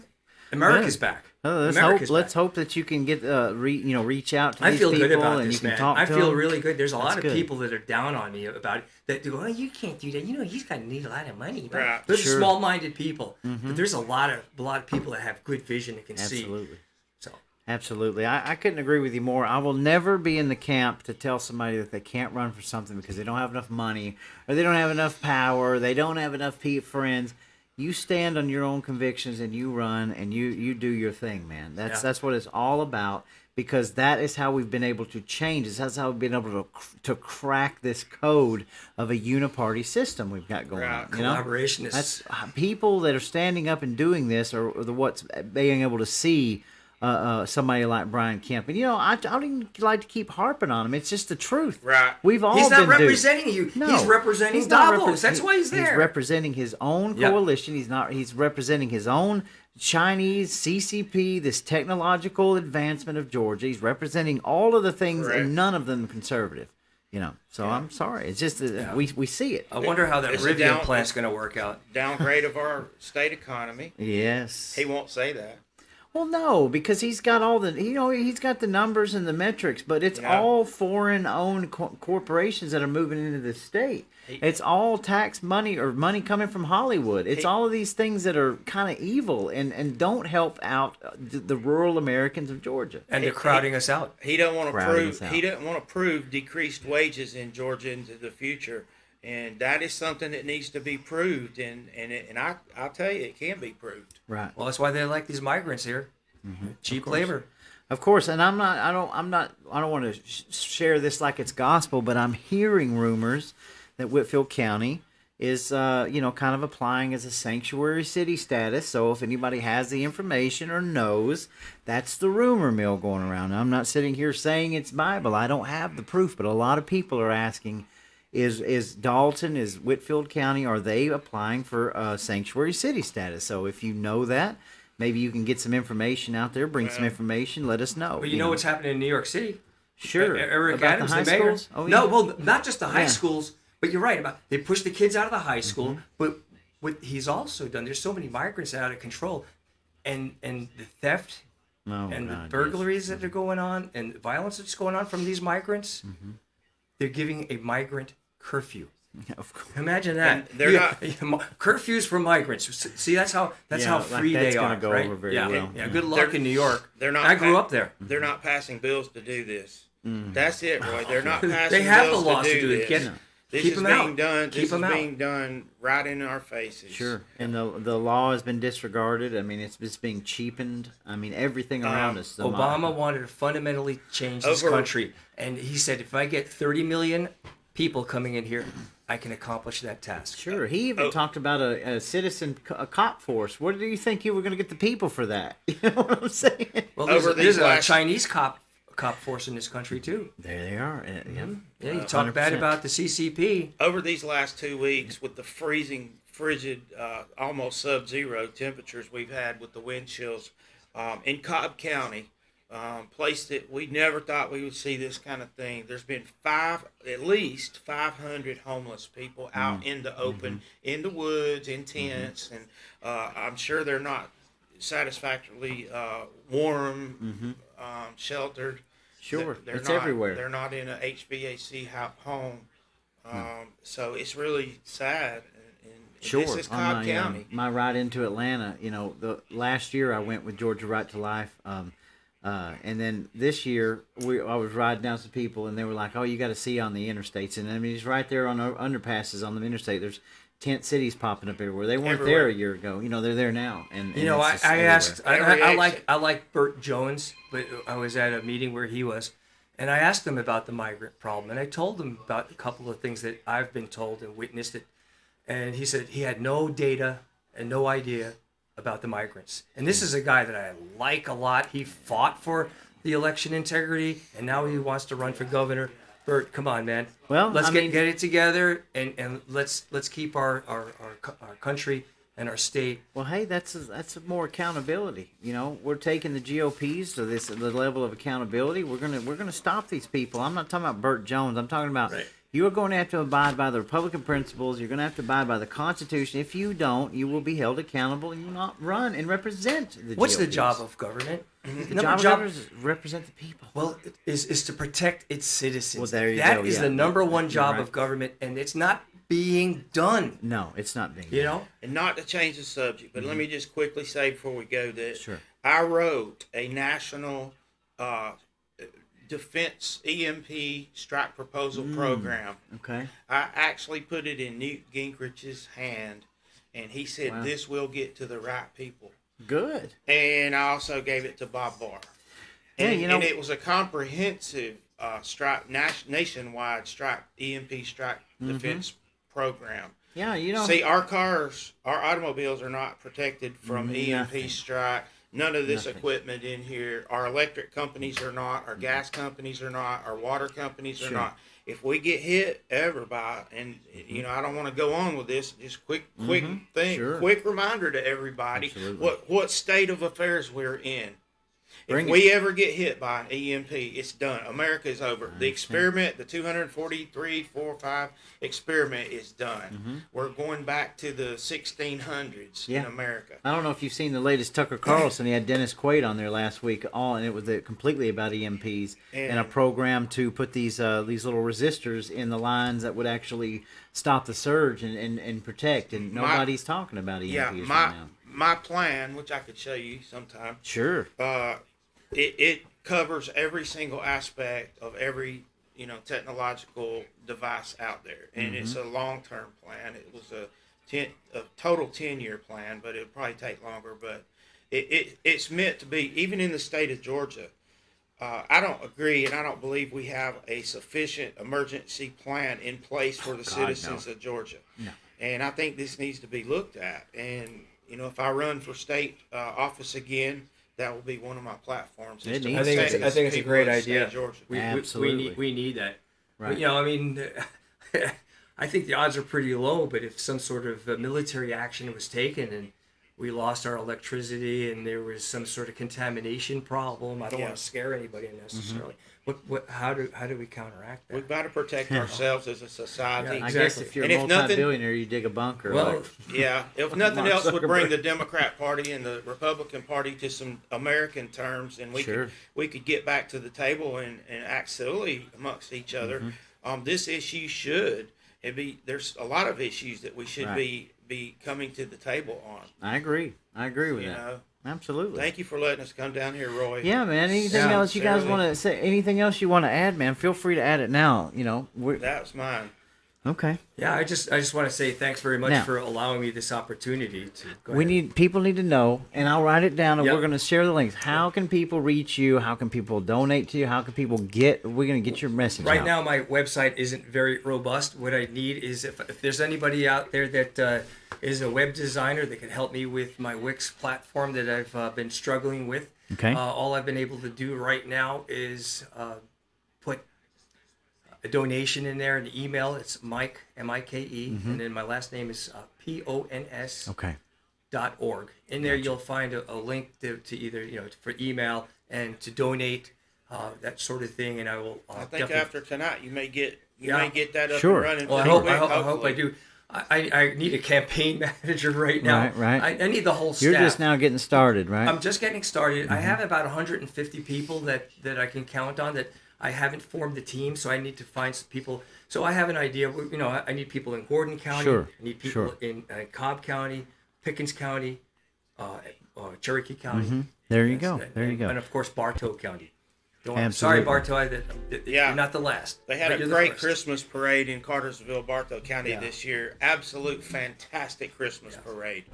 America's Good. back. Let's America's Let's back. hope that you can get reach out to I these feel people good about and this, you can man. talk I to feel them. really good. There's a lot of good. people that are down on me about it that go, "Oh, you can't do that. You know, he's got to need a lot of money." But Right. those Sure. are small-minded people. But there's a lot of people that have good vision and can see. Absolutely. So Absolutely. I couldn't agree with you more. I will never be in the camp to tell somebody that they can't run for something because they don't have enough money or they don't have enough power, they don't have enough friends. You stand on your own convictions and you run and you do your thing, man. That's what it's all about, because that is how we've been able to change. That's how we've been able to crack this code of a uniparty system we've got going on. Collaboration is... That's people that are standing up and doing this are the what's being able to see somebody like Brian Kemp. And, I don't even like to keep harping on him. It's just the truth. Right. We've all He's not been representing you. No, he's representing he's not Davos. That's why he's there. He's representing his own coalition. He's representing his own Chinese CCP, this technological advancement of Georgia. He's representing all of the things, and none of them conservative. So I'm sorry. It's just we see it. I wonder how that Rivian plant's going to work out. Downgrade of our state economy. Yes. He won't say that. Well, no, because he's got all the, he's got the numbers and the metrics, but it's all foreign-owned corporations that are moving into the state. It's all tax money or money coming from Hollywood. It's all of these things that are kind of evil and don't help out the rural Americans of Georgia. And they're crowding us out. He don't want to prove. He doesn't want to prove decreased wages in Georgia into the future, and that is something that needs to be proved. And I'll tell you, it can be proved. Right. Well, that's why they like these migrants here. Cheap labor. Of course, and I don't want to share this like it's gospel, but I'm hearing rumors that Whitfield County is, kind of applying as a sanctuary city status. So if anybody has the information or knows, that's the rumor mill going around. I'm not sitting here saying it's Bible. I don't have the proof, but a lot of people are asking, is Dalton, is Whitfield County, are they applying for sanctuary city status? So if you know that, maybe you can get some information out there, bring some information, let us know. But you know what's happening in New York City? Sure. Eric About Adams, the high the mayor. schools? Oh, No, yeah. well, not just the high schools, but you're right. They push the kids out of the high school, but what he's also done, there's so many migrants out of control, and the theft the burglaries that are going on and the violence that's going on from these migrants, they're giving a migrant curfew. Of course. Imagine that. And they're not curfews for migrants. See, that's how free that's they gonna are. go right? over very well. Yeah. Good luck in New York. They're not. I grew up there. They're not passing bills to do this. That's it, Roy. They're not passing. They have bills the laws to do this. it. This Keep is them being out. done. Keep This is them out. being done right in our faces. Sure. And the law has been disregarded. I mean, it's just being cheapened. I mean, everything around us. Obama wanted to fundamentally change this country, and he said, if I get 30 million people coming in here, I can accomplish that task. Sure. He even talked about a citizen a cop force. Where do you think you were going to get the people for that? You know what I'm saying? Well, Over there's these a last- Chinese cop force in this country too. There they are. Yeah, you talk bad 100%. about the CCP. Over these last 2 weeks, with the frigid, almost sub-zero temperatures we've had with the wind chills in Cobb County, place that we never thought we would see this kind of thing. There's been at least 500 homeless people out in the open, in the woods, in tents, and I'm sure they're not satisfactorily warm, sheltered. Sure. They're It's not, everywhere. They're not in a HVAC home. So it's really sad. And Sure. this is On Cobb County. my ride into Atlanta, the last year I went with Georgia Right to Life, and then this year I was riding down some people, and they were like, "Oh, you got to see on the interstates," and I mean, it's right there on the underpasses on the interstate. There's tent cities popping up everywhere. They weren't there a year ago. They're there now. And I it's just asked. everywhere. I like Burt Jones, but I was at a meeting where he was, and I asked him about the migrant problem, and I told him about a couple of things that I've been told and witnessed it, and he said he had no data and no idea about the migrants. And this is a guy that I like a lot. He fought for the election integrity, and now he wants to run for governor. Bert, come on, man. Well, let's I mean, get it together, and let's keep our country and our state. Well, hey, that's more accountability. We're taking the GOPs to the level of accountability. We're gonna stop these people. I'm not talking about Burt Jones. I'm talking about you are going to have to abide by the Republican principles. You're going to have to abide by the Constitution. If you don't, you will be held accountable, and you will not run and represent the What's the GOPs. job of government? The job of government is represent the people. Well, is to protect its citizens. Well, there you go. That is Yeah. the number one You're job right. of government, and it's not being done. No, it's not being. You know? And not to change the subject, but let me just quickly say before we go that Sure. I wrote a national uh, Defense EMP Strike Proposal Program. Okay. I actually put it in Newt Gingrich's hand, and he said Wow. this will get to the right people. Good. And I also gave it to Bob Barr. Yeah, And, you know- and it was a comprehensive strike, nationwide strike, EMP strike defense program. Yeah, you know. See, our cars, our automobiles are not protected from EMP Nothing. strike. None of this Nothing. equipment in here. Our electric companies are not. Our gas companies are not. Our water companies are Sure. not. If we get hit ever by, and you know, I don't want to go on with this. Just quick thing, Sure. quick reminder to everybody Absolutely. what state of affairs we're in. Bring If we ever get hit by an EMP, it's done. America is over. The experiment, the 243-45 experiment is done. We're going back to the 1600s in Yeah. America. I don't know if you've seen the latest Tucker Carlson. He had Dennis Quaid on there last week, and it was completely about EMPs and a And- program to put these little resistors in the lines that would actually stop the surge and protect. And nobody's talking about EMPs Yeah, right now. my plan, which I could show you sometime, Sure. it covers every single aspect of every technological device out there, and it's a long-term plan. It was a total 10-year plan, but it'll probably take longer. But it's meant to be, even in the state of Georgia. I don't agree, and I don't believe we have a sufficient emergency plan in place for the citizens of Georgia. No. And I think this needs to be looked at. And if I run for state office again, that will be one of my platforms. is It to needs I think to it's, be. I think it's a people great of the state idea. of Georgia. Absolutely. We need that. Right. I mean, I think the odds are pretty low. But if some sort of military action was taken and we lost our electricity and there was some sort of contamination problem, I don't Yeah. want to scare anybody necessarily. How do we counteract that? We've got to protect ourselves as a society. Yeah, I exactly. guess if you're And a if nothing- multi-billionaire, you dig a bunker. Well, like- Yeah, if nothing Mark else would bring Zuckerberg. the Democrat Party and the Republican Party to some American terms, and Sure. we could get back to the table and act civilly amongst each other. This issue there's a lot of issues that we should Right. be coming to the table on. I agree with You that. know, Absolutely. thank you for letting us come down here, Roy. Yeah, man. Anything Yeah, else you guys certainly. want to say? Anything else you want to add, man? Feel free to add it now. That was mine. Okay. Yeah, I just want to say thanks very much Now- for allowing me this opportunity to go We ahead. people need to know, and I'll write it down, and Yep. we're going to share the links. How can people reach you? How can people donate to you? How can people we're going to get your message Right out. now, my website isn't very robust. What I need is if there's anybody out there that is a web designer that can help me with my Wix platform that I've been struggling with. Okay. All I've been able to do right now is put a donation in there, an email. It's Mike, M-I-K-E, and then my last name is Pons. Okay. .org. In there, you'll find a link to either for email and to donate, that sort of thing. And I will. I think definitely- after tonight, you may get Yeah. that up Sure. and running. Well, I pretty hope, quick, I hope I hopefully. do. I need a campaign manager right now. Right. I need the whole staff. You're just now getting started, right? I'm just getting started. I have about 150 people that I can count on that I haven't formed the team, so I need to find some people. So I have an idea. I need people in Gordon County. Sure, I need people sure. in Cobb County, Pickens County, Cherokee County. There you go. That's- There you go. And of course, Bartow County. Sorry, Absolutely. Bartow, that Yeah. you're not the last. They had but a you're the great first. Christmas parade in Cartersville, Bartow County Yeah. this year. Absolute fantastic Christmas parade.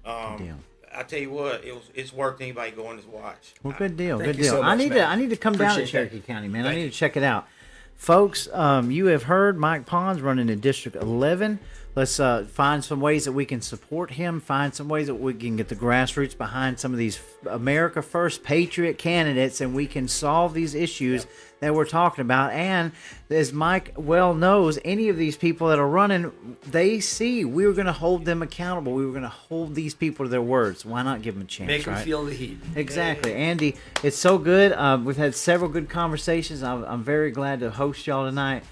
deal. I tell you what, it's worth anybody going to watch. Well, good deal. Thank Good you deal. so I much, need man. I need to come down to Appreciate that. Cherokee County, man. I Thank need you. to check it out. Folks, you have heard Mike Pons running in District 11. Let's find some ways that we can support him, find some ways that we can get the grassroots behind some of these America First Patriot candidates, and we can solve these issues that we're talking about. And as Mike well knows, any of these people that are running, they see we're going to hold them accountable. We were going to hold these people to their words. Why not give them a chance, Make them right? feel the heat. Exactly. Andy, it's so good. We've had several good conversations. I'm very glad to host y'all tonight.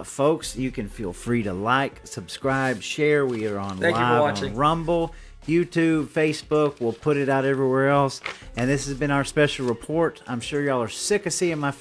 Folks, you can feel free to like, subscribe, share. We are on Thank you for live watching. on Rumble, YouTube, Facebook. We'll put it out everywhere else. And this has been our special report. I'm sure y'all are sick of seeing my face.